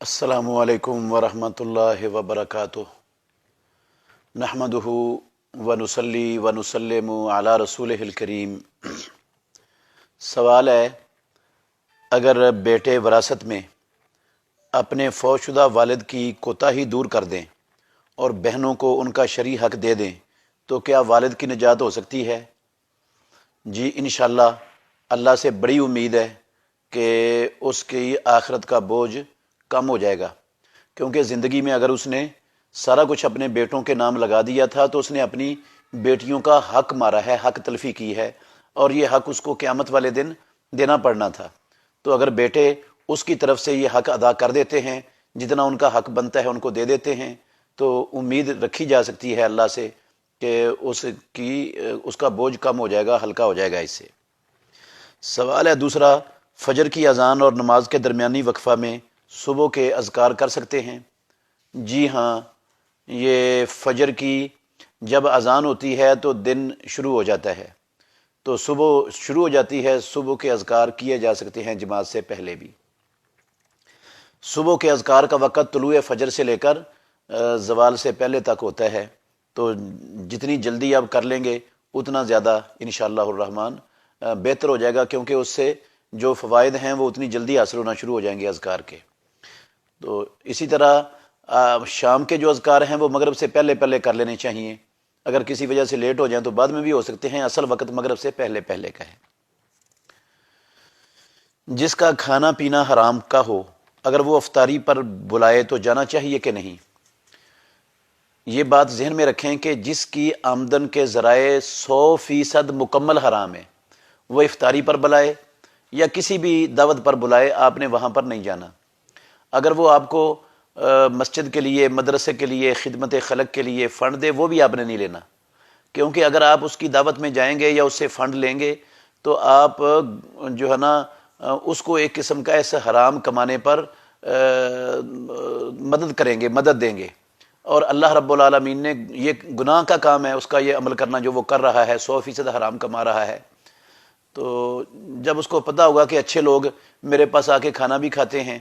السلام علیکم ورحمۃ اللہ وبرکاتہ۔ نحمدہ ونصلی ونسلم علی رسولہ الکریم۔ سوال ہے، اگر بیٹے وراثت میں اپنے فوت شدہ والد کی کوتاہی دور کر دیں اور بہنوں کو ان کا شرعی حق دے دیں تو کیا والد کی نجات ہو سکتی ہے؟ جی انشاءاللہ اللہ سے بڑی امید ہے کہ اس کی آخرت کا بوجھ کم ہو جائے گا، کیونکہ زندگی میں اگر اس نے سارا کچھ اپنے بیٹوں کے نام لگا دیا تھا تو اس نے اپنی بیٹیوں کا حق مارا ہے، حق تلفی کی ہے، اور یہ حق اس کو قیامت والے دن دینا پڑنا تھا۔ تو اگر بیٹے اس کی طرف سے یہ حق ادا کر دیتے ہیں، جتنا ان کا حق بنتا ہے ان کو دے دیتے ہیں، تو امید رکھی جا سکتی ہے اللہ سے کہ اس کا بوجھ کم ہو جائے گا، ہلکا ہو جائے گا اس سے۔ سوال ہے دوسرا، فجر کی اذان اور نماز کے درمیانی وقفہ میں صبح کے اذکار کر سکتے ہیں؟ جی ہاں، یہ فجر کی جب اذان ہوتی ہے تو دن شروع ہو جاتا ہے، تو صبح شروع ہو جاتی ہے، صبح کے اذکار کیے جا سکتے ہیں جماعت سے پہلے بھی۔ صبح کے اذکار کا وقت طلوع فجر سے لے کر زوال سے پہلے تک ہوتا ہے، تو جتنی جلدی آپ کر لیں گے اتنا زیادہ انشاءاللہ الرحمن بہتر ہو جائے گا، کیونکہ اس سے جو فوائد ہیں وہ اتنی جلدی حاصل ہونا شروع ہو جائیں گے اذکار کے۔ تو اسی طرح شام کے جو اذکار ہیں وہ مغرب سے پہلے پہلے کر لینے چاہیے، اگر کسی وجہ سے لیٹ ہو جائیں تو بعد میں بھی ہو سکتے ہیں، اصل وقت مغرب سے پہلے پہلے کا ہے۔ جس کا کھانا پینا حرام کا ہو، اگر وہ افطاری پر بلائے تو جانا چاہیے کہ نہیں؟ یہ بات ذہن میں رکھیں کہ جس کی آمدن کے ذرائع 100% مکمل حرام ہے، وہ افطاری پر بلائے یا کسی بھی دعوت پر بلائے، آپ نے وہاں پر نہیں جانا۔ اگر وہ آپ کو مسجد کے لیے، مدرسے کے لیے، خدمت خلق کے لیے فنڈ دے، وہ بھی آپ نے نہیں لینا، کیونکہ اگر آپ اس کی دعوت میں جائیں گے یا اس سے فنڈ لیں گے تو آپ جو ہے نا اس کو ایک قسم کا ایسا حرام کمانے پر مدد کریں گے، مدد دیں گے، اور اللہ رب العالمین نے یہ گناہ کا کام ہے اس کا یہ عمل کرنا جو وہ کر رہا ہے، 100% حرام کما رہا ہے۔ تو جب اس کو پتہ ہوگا کہ اچھے لوگ میرے پاس آ کے کھانا بھی کھاتے ہیں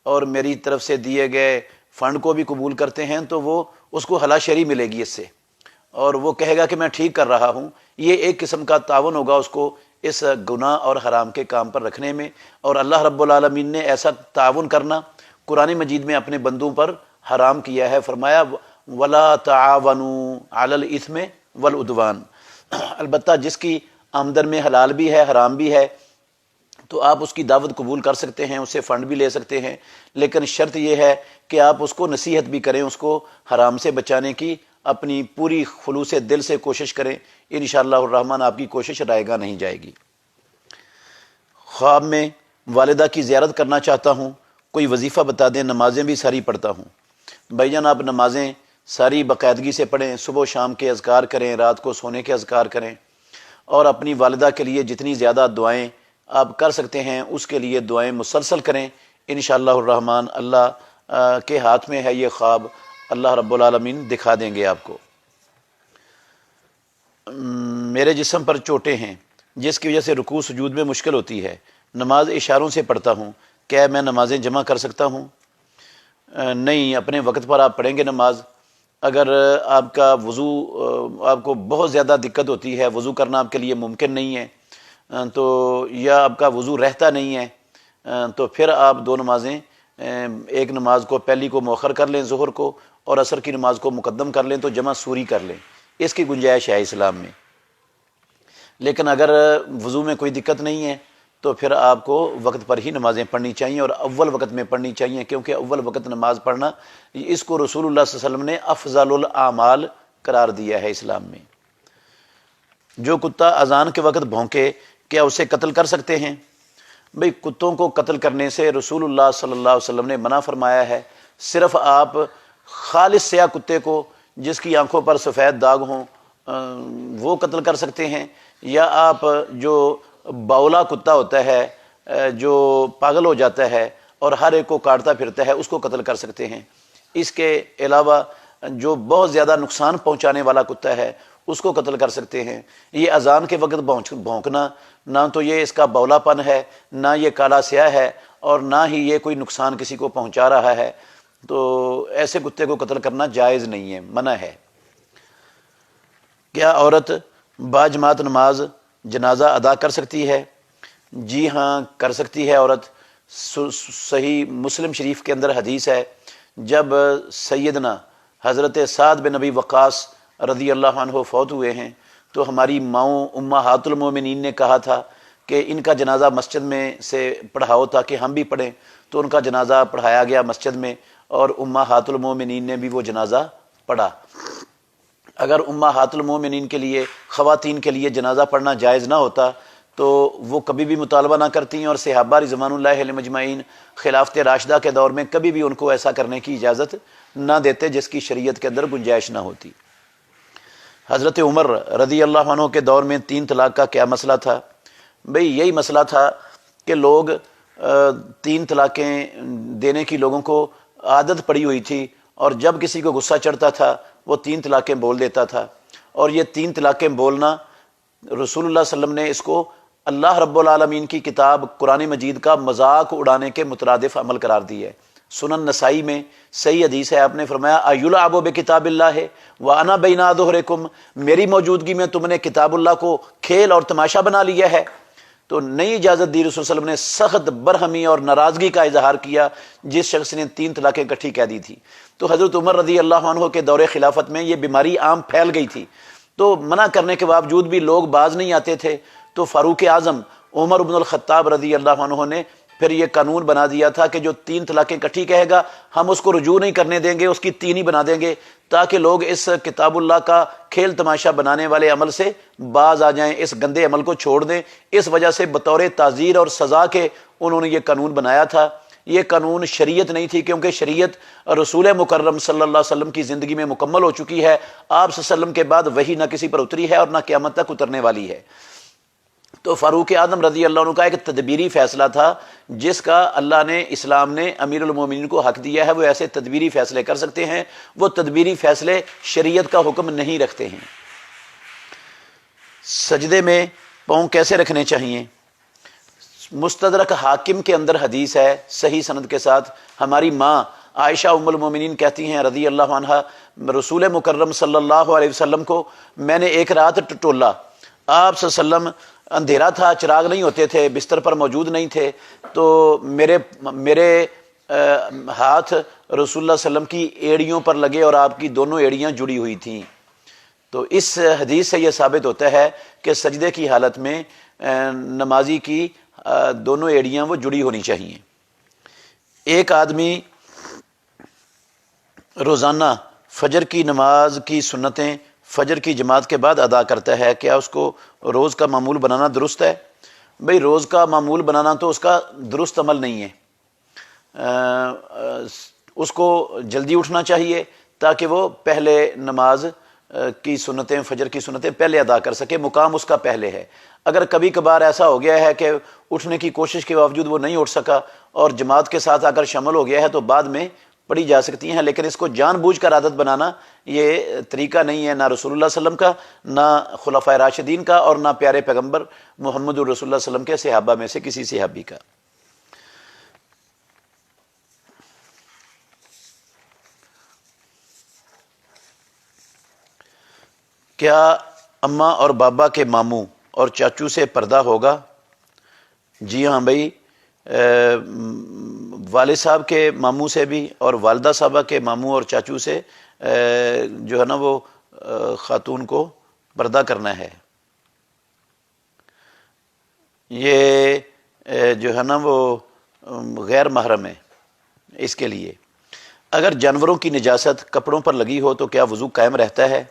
اور میری طرف سے دیے گئے فنڈ کو بھی قبول کرتے ہیں، تو وہ اس کو حلال ملے گی اس سے، اور وہ کہے گا کہ میں ٹھیک کر رہا ہوں۔ یہ ایک قسم کا تعاون ہوگا اس کو اس گناہ اور حرام کے کام پر رکھنے میں، اور اللہ رب العالمین نے ایسا تعاون کرنا قرآن مجید میں اپنے بندوں پر حرام کیا ہے، فرمایا وَلَا تَعَاوَنُوا عَلَى الْإِثْمِ وَالْعُدْوَانِ۔ البتہ جس کی آمدن میں حلال بھی ہے، حرام بھی ہے، تو آپ اس کی دعوت قبول کر سکتے ہیں، اس سے فنڈ بھی لے سکتے ہیں، لیکن شرط یہ ہے کہ آپ اس کو نصیحت بھی کریں، اس کو حرام سے بچانے کی اپنی پوری خلوص دل سے کوشش کریں، انشاءاللہ الرحمن آپ کی کوشش رائے گا نہیں جائے گی۔ خواب میں والدہ کی زیارت کرنا چاہتا ہوں، کوئی وظیفہ بتا دیں، نمازیں بھی ساری پڑھتا ہوں۔ بھائی جان، آپ نمازیں ساری باقاعدگی سے پڑھیں، صبح و شام کے اذکار کریں، رات کو سونے کے اذکار کریں، اور اپنی والدہ کے لیے جتنی زیادہ دعائیں آپ کر سکتے ہیں اس کے لیے دعائیں مسلسل کریں، انشاءاللہ الرحمن اللہ کے ہاتھ میں ہے یہ خواب، اللہ رب العالمین دکھا دیں گے آپ کو۔ میرے جسم پر چوٹیں ہیں جس کی وجہ سے رکوع سجود میں مشکل ہوتی ہے، نماز اشاروں سے پڑھتا ہوں، کیا میں نمازیں جمع کر سکتا ہوں؟ نہیں، اپنے وقت پر آپ پڑھیں گے نماز۔ اگر آپ کا وضو، آپ کو بہت زیادہ دقت ہوتی ہے، وضو کرنا آپ کے لیے ممکن نہیں ہے، تو یا آپ کا وضو رہتا نہیں ہے، تو پھر آپ دو نمازیں، ایک نماز کو پہلی کو مؤخر کر لیں ظہر کو، اور عصر کی نماز کو مقدم کر لیں، تو جمع سوری کر لیں، اس کی گنجائش ہے اسلام میں۔ لیکن اگر وضو میں کوئی دقت نہیں ہے تو پھر آپ کو وقت پر ہی نمازیں پڑھنی چاہیے، اور اول وقت میں پڑھنی چاہیے، کیونکہ اول وقت نماز پڑھنا اس کو رسول اللہ صلی اللہ علیہ وسلم نے افضل الاعمال قرار دیا ہے اسلام میں۔ جو کتا اذان کے وقت بھونکے، کیا اسے قتل کر سکتے ہیں؟ بھئی کتوں کو قتل کرنے سے رسول اللہ صلی اللہ علیہ وسلم نے منع فرمایا ہے۔ صرف آپ خالص سیاہ کتے کو جس کی آنکھوں پر سفید داغ ہوں وہ قتل کر سکتے ہیں، یا آپ جو باولا کتا ہوتا ہے جو پاگل ہو جاتا ہے اور ہر ایک کو کاٹتا پھرتا ہے، اس کو قتل کر سکتے ہیں۔ اس کے علاوہ جو بہت زیادہ نقصان پہنچانے والا کتا ہے اس کو قتل کر سکتے ہیں۔ یہ اذان کے وقت بھونکنا، نہ تو یہ اس کا بولا پن ہے، نہ یہ کالا سیاہ ہے، اور نہ ہی یہ کوئی نقصان کسی کو پہنچا رہا ہے، تو ایسے کتے کو قتل کرنا جائز نہیں ہے، منع ہے۔ کیا عورت باجماعت نماز جنازہ ادا کر سکتی ہے؟ جی ہاں، کر سکتی ہے عورت۔ صحیح مسلم شریف کے اندر حدیث ہے، جب سیدنا حضرت سعد بن نبی وقاص رضی اللہ عنہ فوت ہوئے ہیں تو ہماری ماؤں امہات المومنین نے کہا تھا کہ ان کا جنازہ مسجد میں سے پڑھاؤ تاکہ ہم بھی پڑھیں، تو ان کا جنازہ پڑھایا گیا مسجد میں، اور امہات المومنین نے بھی وہ جنازہ پڑھا۔ اگر امہات المومنین کے لیے، خواتین کے لیے جنازہ پڑھنا جائز نہ ہوتا تو وہ کبھی بھی مطالبہ نہ کرتی، اور صحابہ رضوان اللہ علیہم اجمعین خلافت راشدہ کے دور میں کبھی بھی ان کو ایسا کرنے کی اجازت نہ دیتے جس کی شریعت کے اندر گنجائش نہ ہوتی۔ حضرت عمر رضی اللہ عنہ کے دور میں 3 طلاق کا کیا مسئلہ تھا؟ بھئی یہی مسئلہ تھا کہ لوگ 3 طلاقیں دینے کی لوگوں کو عادت پڑی ہوئی تھی، اور جب کسی کو غصہ چڑھتا تھا وہ 3 طلاقیں بول دیتا تھا، اور یہ 3 طلاقیں بولنا رسول اللہ صلی اللہ علیہ وسلم نے اس کو اللہ رب العالمین کی کتاب قرآن مجید کا مذاق اڑانے کے مترادف عمل قرار دی ہے۔ سنن نسائی میں صحیح حدیث ہے، آپ نے فرمایا ایلعب بکتاب اللہ وانا بین اظہرکم، میری موجودگی میں تم نے کتاب اللہ کو کھیل اور تماشا بنا لیا ہے۔ تو نئی اجازت دی رسول صلی اللہ علیہ وسلم نے، سخت برہمی اور ناراضگی کا اظہار کیا جس شخص نے 3 طلاقیں اکٹھی کہہ دی تھی۔ تو حضرت عمر رضی اللہ عنہ کے دور خلافت میں یہ بیماری عام پھیل گئی تھی، تو منع کرنے کے باوجود بھی لوگ باز نہیں آتے تھے، تو فاروق اعظم عمر بن الخطاب رضی اللہ عنہ نے پھر یہ قانون بنا دیا تھا کہ جو 3 طلاقیں اکٹھی کہے گا ہم اس کو رجوع نہیں کرنے دیں گے، اس کی 3 ہی بنا دیں گے، تاکہ لوگ اس کتاب اللہ کا کھیل تماشا بنانے والے عمل سے باز آ جائیں، اس گندے عمل کو چھوڑ دیں۔ اس وجہ سے بطور تعزیر اور سزا کے انہوں نے یہ قانون بنایا تھا۔ یہ قانون شریعت نہیں تھی، کیونکہ شریعت رسول مکرم صلی اللہ علیہ وسلم کی زندگی میں مکمل ہو چکی ہے۔ آپ صلی اللہ علیہ وسلم کے بعد وحی نہ کسی پر اتری ہے اور نہ قیامت تک اترنے والی ہے۔ تو فاروق اعظم رضی اللہ عنہ کا ایک تدبیری فیصلہ تھا جس کا اللہ نے، اسلام نے امیر المومنین کو حق دیا ہے، وہ ایسے تدبیری فیصلے کر سکتے ہیں، وہ تدبیری فیصلے شریعت کا حکم نہیں رکھتے ہیں۔ سجدے میں پاؤں کیسے رکھنے چاہیے؟ مستدرک حاکم کے اندر حدیث ہے صحیح سند کے ساتھ، ہماری ماں عائشہ ام المومنین کہتی ہیں رضی اللہ عنہا، رسول مکرم صلی اللہ علیہ وسلم کو میں نے ایک رات ٹٹولا، آپ صلی اللہ علیہ وسلم اندھیرا تھا، چراغ نہیں ہوتے تھے، بستر پر موجود نہیں تھے، تو میرے ہاتھ رسول اللہ صلی اللہ علیہ وسلم کی ایڑیوں پر لگے اور آپ کی دونوں ایڑیاں جڑی ہوئی تھیں۔ تو اس حدیث سے یہ ثابت ہوتا ہے کہ سجدے کی حالت میں نمازی کی دونوں ایڑیاں وہ جڑی ہونی چاہیے۔ ایک آدمی روزانہ فجر کی نماز کی سنتیں فجر کی جماعت کے بعد ادا کرتا ہے، کیا اس کو روز کا معمول بنانا درست ہے؟ بھئی روز کا معمول بنانا تو اس کا درست عمل نہیں ہے، اس کو جلدی اٹھنا چاہیے تاکہ وہ پہلے نماز کی سنتیں، فجر کی سنتیں پہلے ادا کر سکے، مقام اس کا پہلے ہے۔ اگر کبھی کبھار ایسا ہو گیا ہے کہ اٹھنے کی کوشش کے باوجود وہ نہیں اٹھ سکا اور جماعت کے ساتھ آ کر شامل ہو گیا ہے تو بعد میں پڑھی جا سکتی ہیں، لیکن اس کو جان بوجھ کر عادت بنانا یہ طریقہ نہیں ہے، نہ رسول اللہ صلی اللہ علیہ وسلم کا، نہ خلفائے راشدین کا، اور نہ پیارے پیغمبر محمد رسول اللہ صلی اللہ علیہ وسلم کے صحابہ میں سے کسی صحابی کا۔ کیا اماں اور بابا کے ماموں اور چاچو سے پردہ ہوگا؟ جی ہاں بھائی، والد صاحب کے ماموں سے بھی اور والدہ صاحبہ کے ماموں اور چاچو سے جو ہے نا وہ خاتون کو پردہ کرنا ہے۔ یہ جو ہے نا وہ غیر محرم ہے اس کے لیے۔ اگر جانوروں کی نجاست کپڑوں پر لگی ہو تو کیا وضو قائم رہتا ہے؟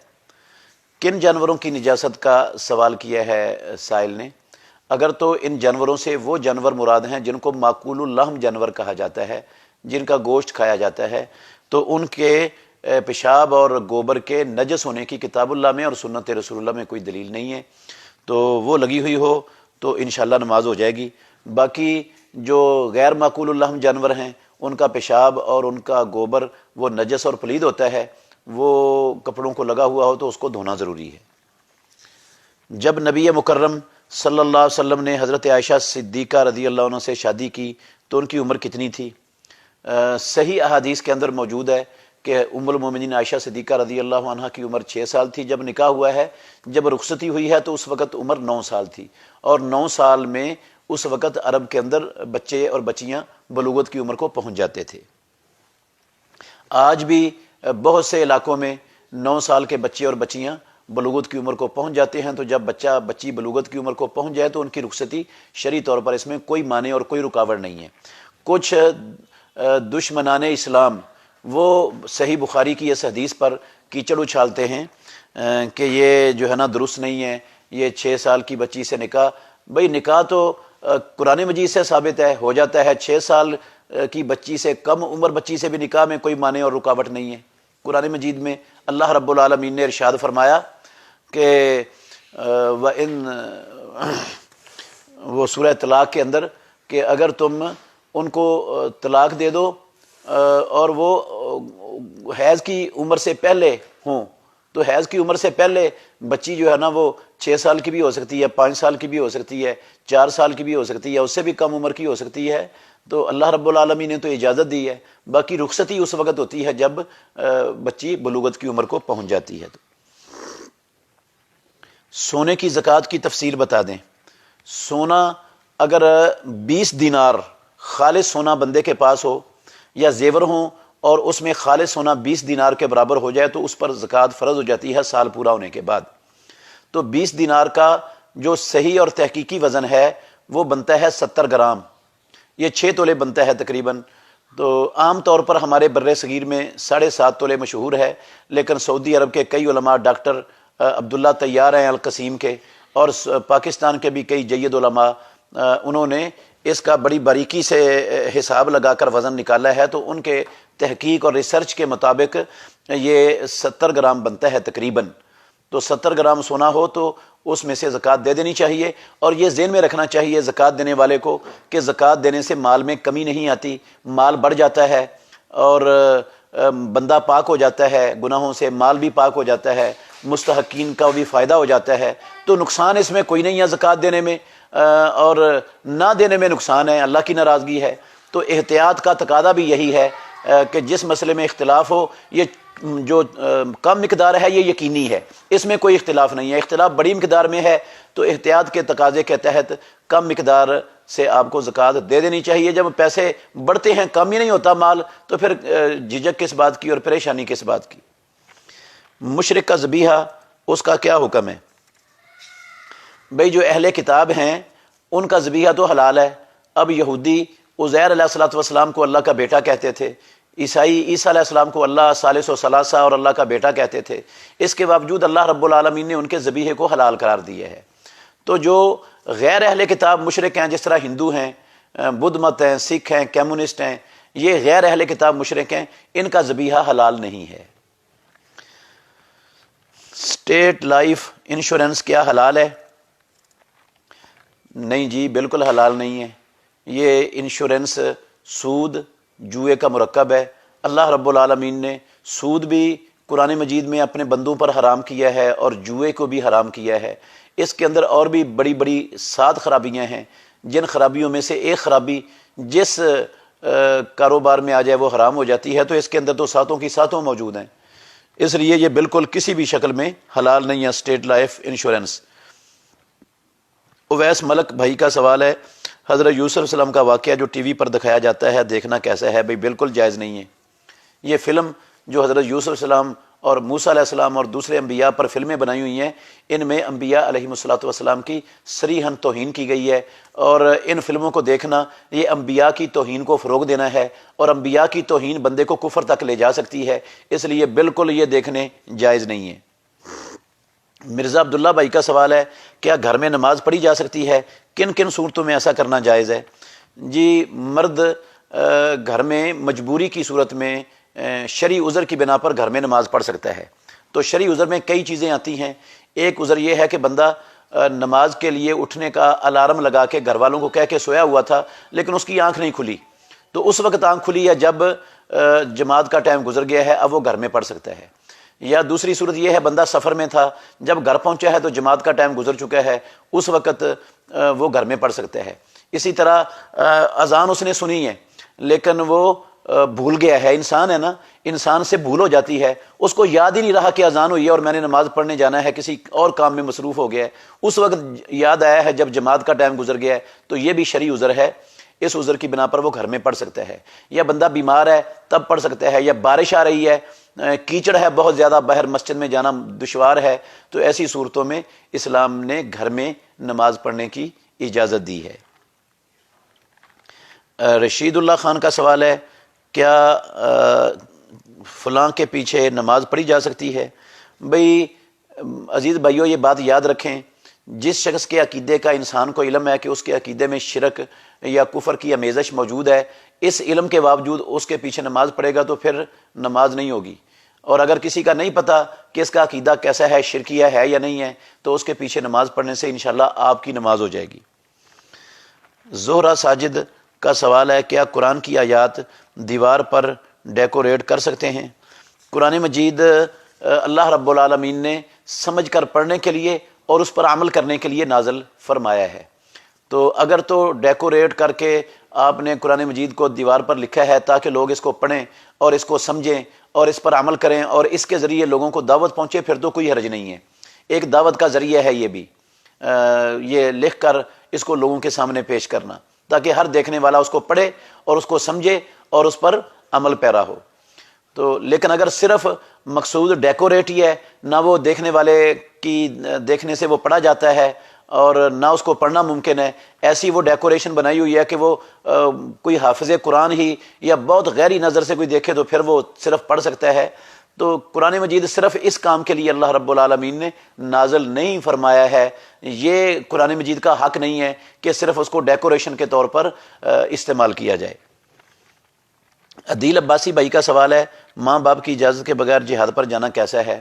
کن جانوروں کی نجاست کا سوال کیا ہے سائل نے؟ اگر تو ان جانوروں سے وہ جانور مراد ہیں جن کو ماکول اللحم جانور کہا جاتا ہے، جن کا گوشت کھایا جاتا ہے، تو ان کے پیشاب اور گوبر کے نجس ہونے کی کتاب اللہ میں اور سنت رسول اللہ میں کوئی دلیل نہیں ہے، تو وہ لگی ہوئی ہو تو انشاءاللہ نماز ہو جائے گی۔ باقی جو غیر ماکول اللحم جانور ہیں ان کا پیشاب اور ان کا گوبر وہ نجس اور پلید ہوتا ہے، وہ کپڑوں کو لگا ہوا ہو تو اس کو دھونا ضروری ہے۔ جب نبی مکرم صلی اللہ علیہ وسلم نے حضرت عائشہ صدیقہ رضی اللہ عنہ سے شادی کی تو ان کی عمر کتنی تھی؟ صحیح احادیث کے اندر موجود ہے کہ ام المومنین عائشہ صدیقہ رضی اللہ عنہ کی عمر 6 سال تھی جب نکاح ہوا ہے، جب رخصتی ہوئی ہے تو اس وقت عمر 9 سال تھی، اور 9 سال میں اس وقت عرب کے اندر بچے اور بچیاں بلوغت کی عمر کو پہنچ جاتے تھے۔ آج بھی بہت سے علاقوں میں 9 سال کے بچے اور بچیاں بلوغت کی عمر کو پہنچ جاتے ہیں، تو جب بچہ بچی بلوغت کی عمر کو پہنچ جائے تو ان کی رخصتی شرعی طور پر اس میں کوئی مانع اور کوئی رکاوٹ نہیں ہے۔ کچھ دشمنان اسلام وہ صحیح بخاری کی اس حدیث پر کیچڑ اچھالتے ہیں کہ یہ جو ہے نا درست نہیں ہے، یہ 6 سال کی بچی سے نکاح، بھئی نکاح تو قرآن مجید سے ثابت ہے، ہو جاتا ہے 6 سال کی بچی سے، کم عمر بچی سے بھی نکاح میں کوئی مانع اور رکاوٹ نہیں ہے۔ قرآن مجید میں اللہ رب العالمین نے ارشاد فرمایا کہ وہ سورہ طلاق کے اندر کہ اگر تم ان کو طلاق دے دو اور وہ حیض کی عمر سے پہلے ہوں، تو حیض کی عمر سے پہلے بچی جو ہے نا وہ 6 سال کی بھی ہو سکتی ہے، 5 سال کی بھی ہو سکتی ہے، 4 سال کی بھی ہو سکتی ہے، اس سے بھی کم عمر کی ہو سکتی ہے، تو اللہ رب العالمین نے تو اجازت دی ہے۔ باقی رخصتی اس وقت ہوتی ہے جب بچی بلوغت کی عمر کو پہنچ جاتی ہے۔ تو سونے کی زکوٰۃ کی تفصیل بتا دیں۔ سونا اگر 20 دینار خالص سونا بندے کے پاس ہو یا زیور ہوں اور اس میں خالص سونا 20 دینار کے برابر ہو جائے تو اس پر زکوٰۃ فرض ہو جاتی ہے سال پورا ہونے کے بعد۔ تو 20 دینار کا جو صحیح اور تحقیقی وزن ہے وہ بنتا ہے 70 گرام، یہ 6 تولے بنتا ہے تقریباً۔ تو عام طور پر ہمارے بر صغیر میں 7.5 تولے مشہور ہے، لیکن سعودی عرب کے کئی علماء ڈاکٹر عبداللہ طیار ہیں القسیم کے، اور پاکستان کے بھی کئی جید علماء، انہوں نے اس کا بڑی باریکی سے حساب لگا کر وزن نکالا ہے، تو ان کے تحقیق اور ریسرچ کے مطابق یہ 70 گرام بنتا ہے تقریباً۔ تو 70 گرام سونا ہو تو اس میں سے زکوٰۃ دے دینی چاہیے، اور یہ ذہن میں رکھنا چاہیے زکوٰۃ دینے والے کو کہ زکوٰۃ دینے سے مال میں کمی نہیں آتی، مال بڑھ جاتا ہے اور بندہ پاک ہو جاتا ہے گناہوں سے، مال بھی پاک ہو جاتا ہے، مستحقین کا بھی فائدہ ہو جاتا ہے، تو نقصان اس میں کوئی نہیں ہے زکوٰۃ دینے میں، اور نہ دینے میں نقصان ہے، اللہ کی ناراضگی ہے۔ تو احتیاط کا تقاضا بھی یہی ہے کہ جس مسئلے میں اختلاف ہو، یہ جو کم مقدار ہے یہ یقینی ہے، اس میں کوئی اختلاف نہیں ہے، اختلاف بڑی مقدار میں ہے تو احتیاط کے تقاضے کے تحت کم مقدار سے آپ کو زکوٰۃ دے دینی چاہیے۔ جب پیسے بڑھتے ہیں، کم ہی نہیں ہوتا مال، تو پھر جھجک کس بات کی اور پریشانی کس بات کی۔ مشرک کا ذبیحہ اس کا کیا حکم ہے؟ بھئی جو اہل کتاب ہیں ان کا ذبیحہ تو حلال ہے۔ اب یہودی عزیر علیہ الصلوۃ والسلام کو اللہ کا بیٹا کہتے تھے، عیسائی عیسیٰ علیہ السلام کو اللہ ثالث و ثلاثہ اور اللہ کا بیٹا کہتے تھے، اس کے باوجود اللہ رب العالمین نے ان کے ذبیحے کو حلال قرار دیا ہے۔ تو جو غیر اہل کتاب مشرک ہیں، جس طرح ہندو ہیں، بدھ مت ہیں، سکھ ہیں، کمیونسٹ ہیں، یہ غیر اہل کتاب مشرک ہیں، ان کا ذبیحہ حلال نہیں ہے۔ اسٹیٹ لائف انشورنس کیا حلال ہے؟ نہیں جی، بالکل حلال نہیں ہے۔ یہ انشورنس سود جوئے کا مرکب ہے۔ اللہ رب العالمین نے سود بھی قرآن مجید میں اپنے بندوں پر حرام کیا ہے اور جوئے کو بھی حرام کیا ہے۔ اس کے اندر اور بھی بڑی بڑی 7 خرابیاں ہیں، جن خرابیوں میں سے ایک خرابی جس کاروبار میں آ جائے وہ حرام ہو جاتی ہے، تو اس کے اندر تو 7 کی 7 موجود ہیں، اس لیے یہ بالکل کسی بھی شکل میں حلال نہیں ہے اسٹیٹ لائف انشورنس۔ اویس ملک بھائی کا سوال ہے، حضرت یوسف علیہ السلام کا واقعہ جو ٹی وی پر دکھایا جاتا ہے دیکھنا کیسا ہے؟ بھئی بالکل جائز نہیں ہے۔ یہ فلم جو حضرت یوسف علیہ السلام اور موسیٰ علیہ السلام اور دوسرے انبیاء پر فلمیں بنائی ہوئی ہیں، ان میں انبیاء علیہم السلام کی صریحاً توہین کی گئی ہے، اور ان فلموں کو دیکھنا یہ انبیاء کی توہین کو فروغ دینا ہے، اور انبیاء کی توہین بندے کو کفر تک لے جا سکتی ہے، اس لیے بالکل یہ دیکھنے جائز نہیں ہے۔ مرزا عبداللہ بھائی کا سوال ہے، کیا گھر میں نماز پڑھی جا سکتی ہے؟ کن کن صورتوں میں ایسا کرنا جائز ہے؟ جی، مرد گھر میں مجبوری کی صورت میں شرعی عذر کی بنا پر گھر میں نماز پڑھ سکتا ہے۔ تو شرعی عذر میں کئی چیزیں آتی ہیں۔ ایک عذر یہ ہے کہ بندہ نماز کے لیے اٹھنے کا الارم لگا کے گھر والوں کو کہہ کے سویا ہوا تھا، لیکن اس کی آنکھ نہیں کھلی، تو اس وقت آنکھ کھلی ہے جب جماعت کا ٹائم گزر گیا ہے، اب وہ گھر میں پڑھ سکتا ہے۔ یا دوسری صورت یہ ہے، بندہ سفر میں تھا، جب گھر پہنچا ہے تو جماعت کا ٹائم گزر چکا ہے، اس وقت وہ گھر میں پڑھ سکتا ہے۔ اسی طرح اذان اس نے سنی ہے لیکن وہ بھول گیا ہے، انسان ہے نا، انسان سے بھول ہو جاتی ہے، اس کو یاد ہی نہیں رہا کہ اذان ہوئی ہے اور میں نے نماز پڑھنے جانا ہے، کسی اور کام میں مصروف ہو گیا ہے، اس وقت یاد آیا ہے جب جماعت کا ٹائم گزر گیا ہے، تو یہ بھی شرعی عذر ہے، اس عذر کی بنا پر وہ گھر میں پڑھ سکتا ہے، یا بندہ بیمار ہے تب پڑھ سکتا ہے، یا بارش آ رہی ہے، کیچڑ ہے بہت زیادہ، باہر مسجد میں جانا دشوار ہے، تو ایسی صورتوں میں اسلام نے گھر میں نماز پڑھنے کی اجازت دی ہے۔ رشید اللہ خان کا سوال ہے، کیا فلاں کے پیچھے نماز پڑھی جا سکتی ہے؟ بھئی عزیز بھائیو، یہ بات یاد رکھیں، جس شخص کے عقیدے کا انسان کو علم ہے کہ اس کے عقیدے میں شرک یا کفر کی آمیزش موجود ہے، اس علم کے باوجود اس کے پیچھے نماز پڑھے گا تو پھر نماز نہیں ہوگی، اور اگر کسی کا نہیں پتا کہ اس کا عقیدہ کیسا ہے، شرکیہ ہے یا نہیں ہے، تو اس کے پیچھے نماز پڑھنے سے انشاءاللہ آپ کی نماز ہو جائے گی۔ زہرہ ساجد کا سوال ہے، کیا قرآن کی آیات دیوار پر ڈیکوریٹ کر سکتے ہیں؟ قرآن مجید اللہ رب العالمین نے سمجھ کر پڑھنے کے لیے اور اس پر عمل کرنے کے لیے نازل فرمایا ہے، تو اگر تو ڈیکوریٹ کر کے آپ نے قرآن مجید کو دیوار پر لکھا ہے تاکہ لوگ اس کو پڑھیں اور اس کو سمجھیں اور اس پر عمل کریں اور اس کے ذریعے لوگوں کو دعوت پہنچے، پھر تو کوئی حرج نہیں ہے، ایک دعوت کا ذریعہ ہے یہ بھی، یہ لکھ کر اس کو لوگوں کے سامنے پیش کرنا تاکہ ہر دیکھنے والا اس کو پڑھے اور اس کو سمجھے اور اس پر عمل پیرا ہو۔ تو لیکن اگر صرف مقصود ڈیکوریٹ ہی ہے، نہ وہ دیکھنے والے کی دیکھنے سے وہ پڑھا جاتا ہے اور نہ اس کو پڑھنا ممکن ہے، ایسی وہ ڈیکوریشن بنائی ہوئی ہے کہ وہ کوئی حافظ قرآن ہی یا بہت غیری نظر سے کوئی دیکھے تو پھر وہ صرف پڑھ سکتا ہے، تو قرآن مجید صرف اس کام کے لیے اللہ رب العالمین نے نازل نہیں فرمایا ہے، یہ قرآن مجید کا حق نہیں ہے کہ صرف اس کو ڈیکوریشن کے طور پر استعمال کیا جائے۔ عدیل عباسی بھائی کا سوال ہے، ماں باپ کی اجازت کے بغیر جہاد پر جانا کیسا ہے؟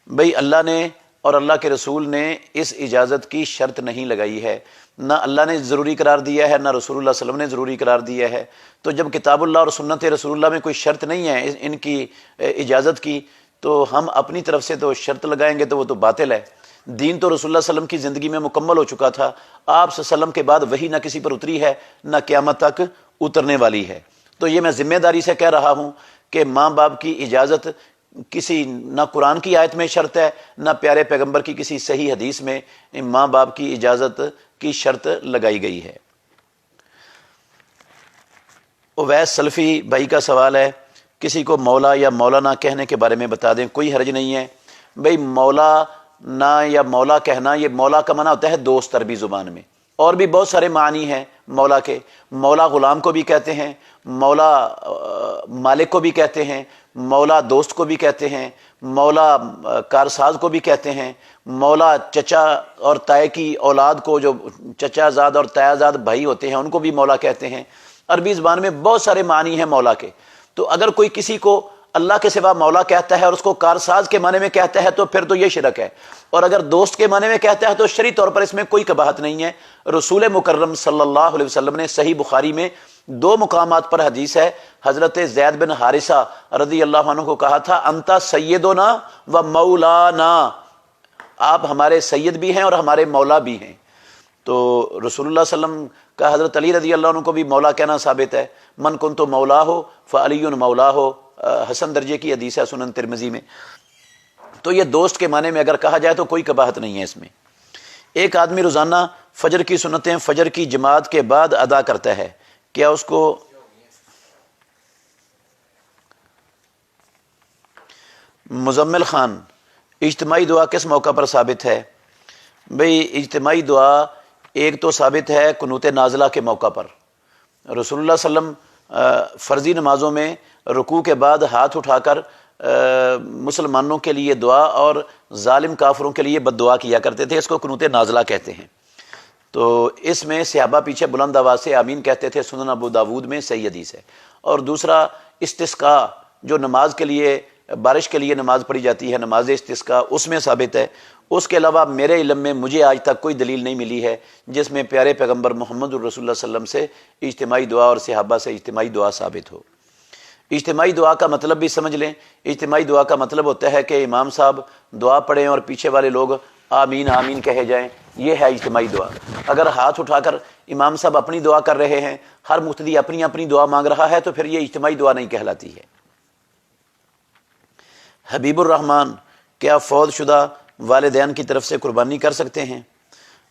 بھائی اللہ نے اور اللہ کے رسول نے اس اجازت کی شرط نہیں لگائی ہے، نہ اللہ نے ضروری قرار دیا ہے، نہ رسول اللہ صلی اللہ علیہ وسلم نے ضروری قرار دیا ہے، تو جب کتاب اللہ اور سنت رسول اللہ میں کوئی شرط نہیں ہے ان کی اجازت کی، تو ہم اپنی طرف سے تو شرط لگائیں گے تو وہ تو باطل ہے۔ دین تو رسول اللہ صلی اللہ علیہ وسلم کی زندگی میں مکمل ہو چکا تھا، آپ صلی اللہ علیہ وسلم کے بعد وہی نہ کسی پر اتری ہے نہ قیامت تک اترنے والی ہے، تو یہ میں ذمہ داری سے کہہ رہا ہوں کہ ماں باپ کی اجازت کسی نہ قرآن کی آیت میں شرط ہے نہ پیارے پیغمبر کی کسی صحیح حدیث میں ماں باپ کی اجازت کی شرط لگائی گئی ہے۔ اویس سلفی بھائی کا سوال ہے، کسی کو مولا یا مولانا کہنے کے بارے میں بتا دیں۔ کوئی حرج نہیں ہے بھائی، مولا نہ یا مولا کہنا، یہ مولا کا معنی ہوتا ہے دوست عربی زبان میں، اور بھی بہت سارے معنی ہیں مولا کے، مولا غلام کو بھی کہتے ہیں، مولا مالک کو بھی کہتے ہیں، مولا دوست کو بھی کہتے ہیں، مولا کارساز کو بھی کہتے ہیں، مولا چچا اور تائے کی اولاد کو، جو چچا زاد اور تایا زاد بھائی ہوتے ہیں ان کو بھی مولا کہتے ہیں۔ عربی زبان میں بہت سارے معنی ہیں مولا کے، تو اگر کوئی کسی کو اللہ کے سوا مولا کہتا ہے اور اس کو کارساز کے معنی میں کہتا ہے تو پھر تو یہ شرک ہے، اور اگر دوست کے معنی میں کہتا ہے تو شرعی طور پر اس میں کوئی قباحت نہیں ہے۔ رسول مکرم صلی اللہ علیہ وسلم نے صحیح بخاری میں 2 مقامات پر حدیث ہے، حضرت زید بن حارثہ رضی اللہ عنہ کو کہا تھا، انت سیدنا و مولانا، آپ ہمارے سید بھی ہیں اور ہمارے مولا بھی ہیں، تو رسول اللہ صلی اللہ علیہ وسلم کا حضرت علی رضی اللہ عنہ کو بھی مولا کہنا ثابت ہے، من کنت مولا ہو فعلی مولا ہو، حسن درجے کی حدیث ہے سنن ترمذی میں، تو یہ دوست کے معنی میں اگر کہا جائے تو کوئی قباحت نہیں ہے اس میں۔ ایک آدمی روزانہ فجر کی سنتیں فجر کی جماعت کے بعد ادا کرتا ہے، کیا اس کو مزمل خان، اجتماعی دعا کس موقع پر ثابت ہے؟ بھئی اجتماعی دعا ایک تو ثابت ہے قنوت نازلہ کے موقع پر، رسول اللہ صلی اللہ علیہ وسلم فرضی نمازوں میں رکوع کے بعد ہاتھ اٹھا کر مسلمانوں کے لیے دعا اور ظالم کافروں کے لیے بد دعا کیا کرتے تھے، اس کو قنوت نازلہ کہتے ہیں، تو اس میں صحابہ پیچھے بلند آواز سے آمین کہتے تھے، سنن ابو داود میں صحیح حدیث ہے۔ اور دوسرا استسقاء، جو نماز کے لیے بارش کے لیے نماز پڑھی جاتی ہے، نماز استسقاء، اس میں ثابت ہے۔ اس کے علاوہ میرے علم میں مجھے آج تک کوئی دلیل نہیں ملی ہے جس میں پیارے پیغمبر محمد الرسول اللہ صلی اللہ علیہ وسلم سے اجتماعی دعا اور صحابہ سے اجتماعی دعا ثابت ہو۔ اجتماعی دعا کا مطلب بھی سمجھ لیں، اجتماعی دعا کا مطلب ہوتا ہے کہ امام صاحب دعا پڑھیں اور پیچھے والے لوگ آمین آمین کہے جائیں، یہ ہے اجتماعی دعا۔ اگر ہاتھ اٹھا کر امام صاحب اپنی دعا کر رہے ہیں، ہر مقتدی اپنی اپنی دعا مانگ رہا ہے، تو پھر یہ اجتماعی دعا نہیں کہلاتی ہے۔ حبیب الرحمان، کیا فوت شدہ والدین کی طرف سے قربانی کر سکتے ہیں؟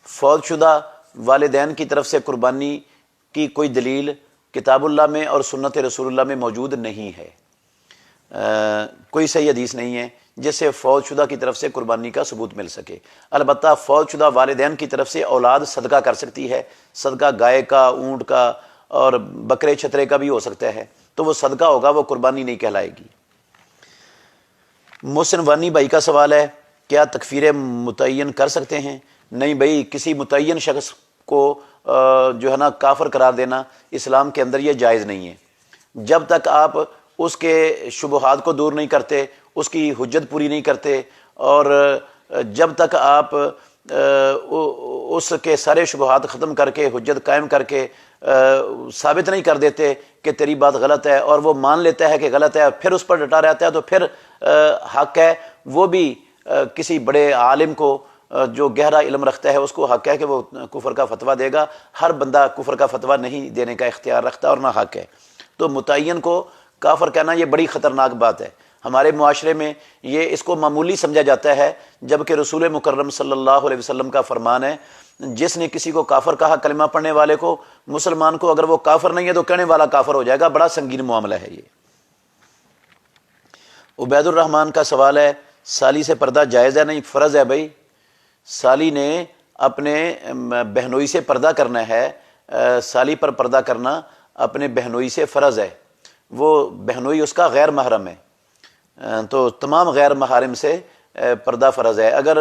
فوت شدہ والدین کی طرف سے قربانی کی کوئی دلیل کتاب اللہ میں اور سنت رسول اللہ میں موجود نہیں ہے۔ کوئی صحیح حدیث نہیں ہے جس سے فوت شدہ کی طرف سے قربانی کا ثبوت مل سکے۔ البتہ فوت شدہ والدین کی طرف سے اولاد صدقہ کر سکتی ہے، صدقہ گائے کا، اونٹ کا اور بکرے چھترے کا بھی ہو سکتا ہے، تو وہ صدقہ ہوگا، وہ قربانی نہیں کہلائے گی۔ محسن وانی بھائی کا سوال ہے، کیا تکفیر متعین کر سکتے ہیں؟ نہیں بھائی، کسی متعین شخص کو جو ہے نا کافر قرار دینا اسلام کے اندر یہ جائز نہیں ہے۔ جب تک آپ اس کے شبہات کو دور نہیں کرتے، اس کی حجت پوری نہیں کرتے، اور جب تک آپ اس کے سارے شبہات ختم کر کے حجت قائم کر کے ثابت نہیں کر دیتے کہ تیری بات غلط ہے، اور وہ مان لیتا ہے کہ غلط ہے، پھر اس پر ڈٹا رہتا ہے، تو پھر حق ہے وہ بھی کسی بڑے عالم کو جو گہرا علم رکھتا ہے اس کو حق ہے کہ وہ کفر کا فتویٰ دے گا۔ ہر بندہ کفر کا فتویٰ نہیں دینے کا اختیار رکھتا اور نہ حق ہے۔ تو متعین کو کافر کہنا یہ بڑی خطرناک بات ہے۔ ہمارے معاشرے میں یہ اس کو معمولی سمجھا جاتا ہے، جبکہ رسول مکرم صلی اللہ علیہ وسلم کا فرمان ہے، جس نے کسی کو کافر کہا کلمہ پڑھنے والے کو، مسلمان کو، اگر وہ کافر نہیں ہے تو کہنے والا کافر ہو جائے گا۔ بڑا سنگین معاملہ ہے یہ۔ عبید الرحمان کا سوال ہے، سالی سے پردہ جائز ہے؟ نہیں، فرض ہے بھائی۔ سالی نے اپنے بہنوئی سے پردہ کرنا ہے، سالی پر پردہ کرنا اپنے بہنوئی سے فرض ہے۔ وہ بہنوئی اس کا غیر محرم ہے، تو تمام غیر محارم سے پردہ فرض ہے۔ اگر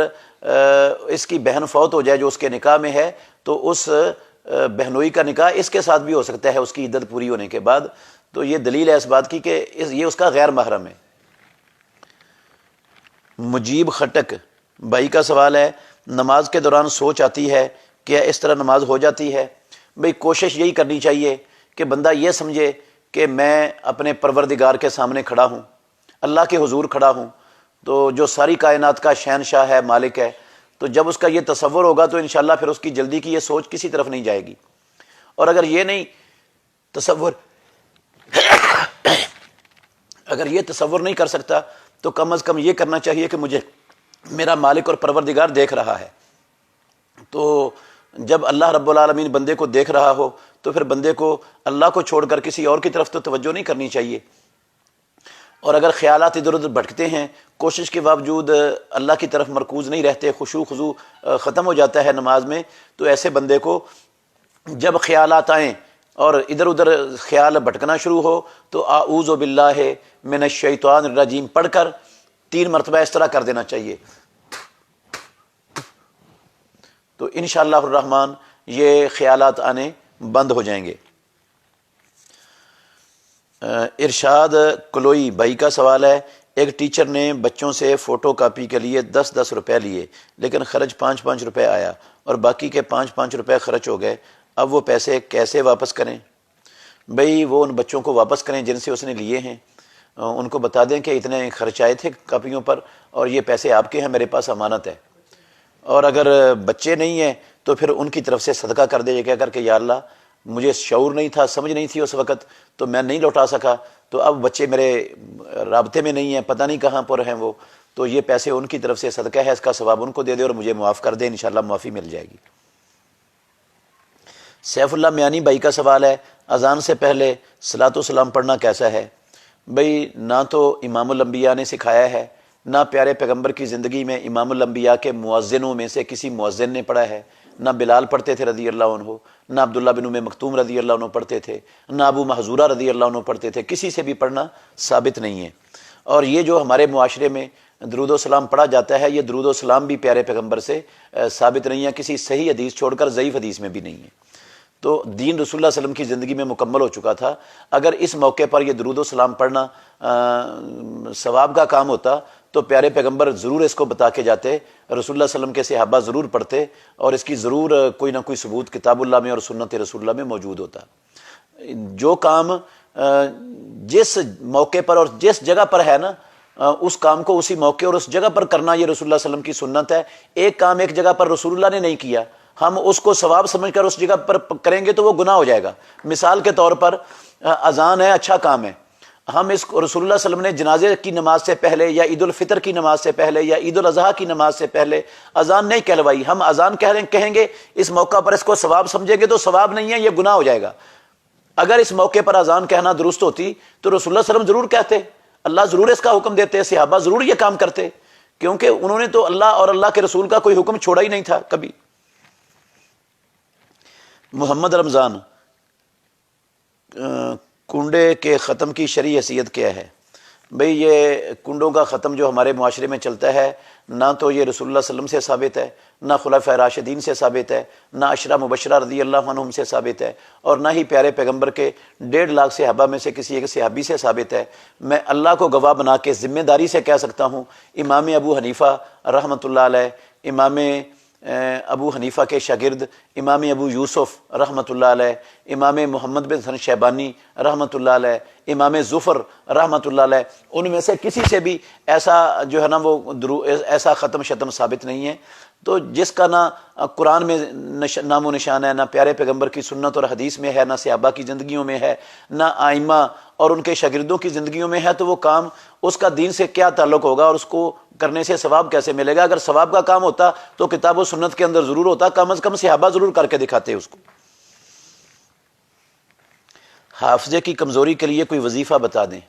اس کی بہن فوت ہو جائے جو اس کے نکاح میں ہے، تو اس بہنوئی کا نکاح اس کے ساتھ بھی ہو سکتا ہے اس کی عدت پوری ہونے کے بعد۔ تو یہ دلیل ہے اس بات کی کہ یہ اس کا غیر محرم ہے۔ مجیب خٹک بھائی کا سوال ہے، نماز کے دوران سوچ آتی ہے، کیا اس طرح نماز ہو جاتی ہے؟ بھائی کوشش یہی کرنی چاہیے کہ بندہ یہ سمجھے کہ میں اپنے پروردگار کے سامنے کھڑا ہوں، اللہ کے حضور کھڑا ہوں، تو جو ساری کائنات کا شہنشاہ ہے، مالک ہے۔ تو جب اس کا یہ تصور ہوگا تو انشاءاللہ پھر اس کی جلدی کی یہ سوچ کسی طرف نہیں جائے گی۔ اور اگر یہ نہیں تصور اگر یہ تصور نہیں کر سکتا تو کم از کم یہ کرنا چاہیے کہ مجھے میرا مالک اور پروردگار دیکھ رہا ہے۔ تو جب اللہ رب العالمین بندے کو دیکھ رہا ہو تو پھر بندے کو اللہ کو چھوڑ کر کسی اور کی طرف تو توجہ نہیں کرنی چاہیے۔ اور اگر خیالات ادھر ادھر بھٹکتے ہیں، کوشش کے باوجود اللہ کی طرف مرکوز نہیں رہتے، خشوع خضوع ختم ہو جاتا ہے نماز میں، تو ایسے بندے کو جب خیالات آئیں اور ادھر ادھر خیال بھٹکنا شروع ہو تو اعوذ باللہ من الشیطان الرجیم پڑھ کر 3 مرتبہ اس طرح کر دینا چاہیے، تو انشاءاللہ الرحمن یہ خیالات آنے بند ہو جائیں گے۔ ارشاد کلوئی بھائی کا سوال ہے، ایک ٹیچر نے بچوں سے فوٹو کاپی کے لیے 10 روپے لیے، لیکن خرچ 5 روپے آیا اور باقی کے 5 روپے خرچ ہو گئے، اب وہ پیسے کیسے واپس کریں؟ بھئی وہ ان بچوں کو واپس کریں جن سے اس نے لیے ہیں، ان کو بتا دیں کہ اتنے خرچ آئے تھے کاپیوں پر اور یہ پیسے آپ کے ہیں، میرے پاس امانت ہے۔ اور اگر بچے نہیں ہیں تو پھر ان کی طرف سے صدقہ کر دے، یہ کہہ کر کہ یا اللہ مجھے شعور نہیں تھا، سمجھ نہیں تھی اس وقت، تو میں نہیں لوٹا سکا، تو اب بچے میرے رابطے میں نہیں ہیں، پتہ نہیں کہاں پر ہیں وہ، تو یہ پیسے ان کی طرف سے صدقہ ہے، اس کا ثواب ان کو دے دے اور مجھے معاف کر دے، انشاءاللہ معافی مل جائے گی۔ سیف اللہ میانی بھائی کا سوال ہے، اذان سے پہلے صلاۃ و سلام پڑھنا کیسا ہے؟ بھئی نہ تو امام الانبیاء نے سکھایا ہے، نہ پیارے پیغمبر کی زندگی میں امام الانبیاء کے مؤذنوں میں سے کسی مؤذن نے پڑھا ہے، نہ بلال پڑھتے تھے رضی اللہ عنہ، نہ عبداللہ بن ام مکتوم رضی اللہ عنہ پڑھتے تھے، نہ ابو محذورہ رضی اللہ عنہ پڑھتے تھے، کسی سے بھی پڑھنا ثابت نہیں ہے۔ اور یہ جو ہمارے معاشرے میں درود و سلام پڑھا جاتا ہے، یہ درود و سلام بھی پیارے پیغمبر سے ثابت نہیں ہے، کسی صحیح حدیث چھوڑ کر ضعیف حدیث میں بھی نہیں ہے۔ تو دین رسول اللہ صلی اللہ علیہ وسلم کی زندگی میں مکمل ہو چکا تھا۔ اگر اس موقع پر یہ درود و سلام پڑھنا ثواب کا کام ہوتا تو پیارے پیغمبر ضرور اس کو بتا کے جاتے، رسول اللہ صلی اللہ علیہ وسلم کے صحابہ ضرور پڑھتے، اور اس کی ضرور کوئی نہ کوئی ثبوت کتاب اللہ میں اور سنت رسول اللہ میں موجود ہوتا۔ جو کام جس موقع پر اور جس جگہ پر ہے نا، اس کام کو اسی موقع اور اس جگہ پر کرنا یہ رسول اللہ صلی اللہ علیہ وسلم کی سنت ہے۔ ایک کام ایک جگہ پر رسول اللہ نے نہیں کیا ہم اس کو ثواب سمجھ کر اس جگہ پر کریں گے تو وہ گناہ ہو جائے گا۔ مثال کے طور پر اذان ہے، اچھا کام ہے، ہم اس کو رسول اللہ صلی اللہ علیہ وسلم نے جنازے کی نماز سے پہلے یا عید الفطر کی نماز سے پہلے یا عید الاضحیٰ کی نماز سے پہلے اذان نہیں کہلوائی، ہم اذان کہیں گے اس موقع پر اس کو ثواب سمجھیں گے تو ثواب نہیں ہے، یہ گناہ ہو جائے گا۔ اگر اس موقع پر اذان کہنا درست ہوتی تو رسول اللہ صلی اللہ علیہ وسلم ضرور کہتے، اللہ ضرور اس کا حکم دیتے، صحابہ ضرور یہ کام کرتے، کیونکہ انہوں نے تو اللہ اور اللہ کے رسول کا کوئی حکم چھوڑا ہی نہیں تھا کبھی۔ محمد رمضان، کنڈے کے ختم کی شرعی حیثیت کیا ہے؟ بھئی یہ کنڈوں کا ختم جو ہمارے معاشرے میں چلتا ہے، نہ تو یہ رسول اللہ صلی اللہ علیہ وسلم سے ثابت ہے، نہ خلفائے راشدین سے ثابت ہے، نہ عشرہ مبشرہ رضی اللہ عنہم سے ثابت ہے، اور نہ ہی پیارے پیغمبر کے 1.5 لاکھ صحابہ میں سے کسی ایک صحابی سے ثابت ہے۔ میں اللہ کو گواہ بنا کے ذمہ داری سے کہہ سکتا ہوں، امام ابو حنیفہ رحمۃ اللہ علیہ، امام ابو حنیفہ کے شاگرد امام ابو یوسف رحمۃ اللہ علیہ، امام محمد بن حسن شیبانی رحمۃ اللہ علیہ، امام ظفر رحمۃ اللہ علیہ، ان میں سے کسی سے بھی ایسا جو ہے نا وہ ایسا ختم شتم ثابت نہیں ہے۔ تو جس کا نہ قرآن میں نام و نشان ہے، نہ پیارے پیغمبر کی سنت اور حدیث میں ہے، نہ صحابہ کی زندگیوں میں ہے، نہ آئمہ اور ان کے شاگردوں کی زندگیوں میں ہے، تو وہ کام اس کا دین سے کیا تعلق ہوگا اور اس کو کرنے سے ثواب کیسے ملے گا؟ اگر ثواب کا کام ہوتا تو کتاب و سنت کے اندر ضرور ہوتا، کم از کم صحابہ ضرور کر کے دکھاتے اس کو۔ حافظے کی کمزوری کے لیے کوئی وظیفہ بتا دیں۔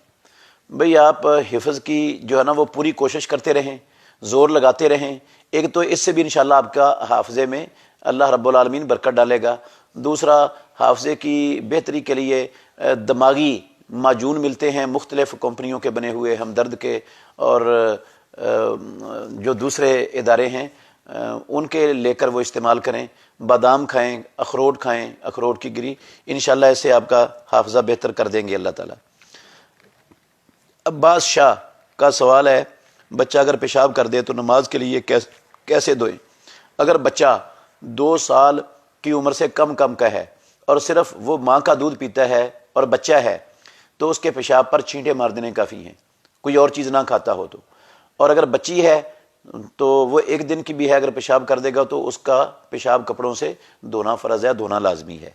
بھئی آپ حفظ کی جو ہے نا وہ پوری کوشش کرتے رہیں، زور لگاتے رہیں، ایک تو اس سے بھی انشاءاللہ آپ کا حافظے میں اللہ رب العالمین برکت ڈالے گا۔ دوسرا، حافظے کی بہتری کے لیے دماغی معجون ملتے ہیں مختلف کمپنیوں کے بنے ہوئے، ہمدرد کے اور جو دوسرے ادارے ہیں ان کے لے کر وہ استعمال کریں، بادام کھائیں، اخروٹ کھائیں، اخروٹ کی گری، انشاءاللہ اس سے آپ کا حافظہ بہتر کر دیں گے اللہ تعالیٰ۔ عباس شاہ کا سوال ہے، بچہ اگر پیشاب کر دے تو نماز کے لیے کیسے دھوئیں؟ اگر بچہ 2 سال کی عمر سے کم کا ہے اور صرف وہ ماں کا دودھ پیتا ہے اور بچہ ہے تو اس کے پیشاب پر چھینٹے مار دینے کافی ہیں، کوئی اور چیز نہ کھاتا ہو تو۔ اور اگر بچی ہے تو وہ 1 دن کی بھی ہے، اگر پیشاب کر دے گا تو اس کا پیشاب کپڑوں سے دھونا فرض ہے، دھونا لازمی ہے۔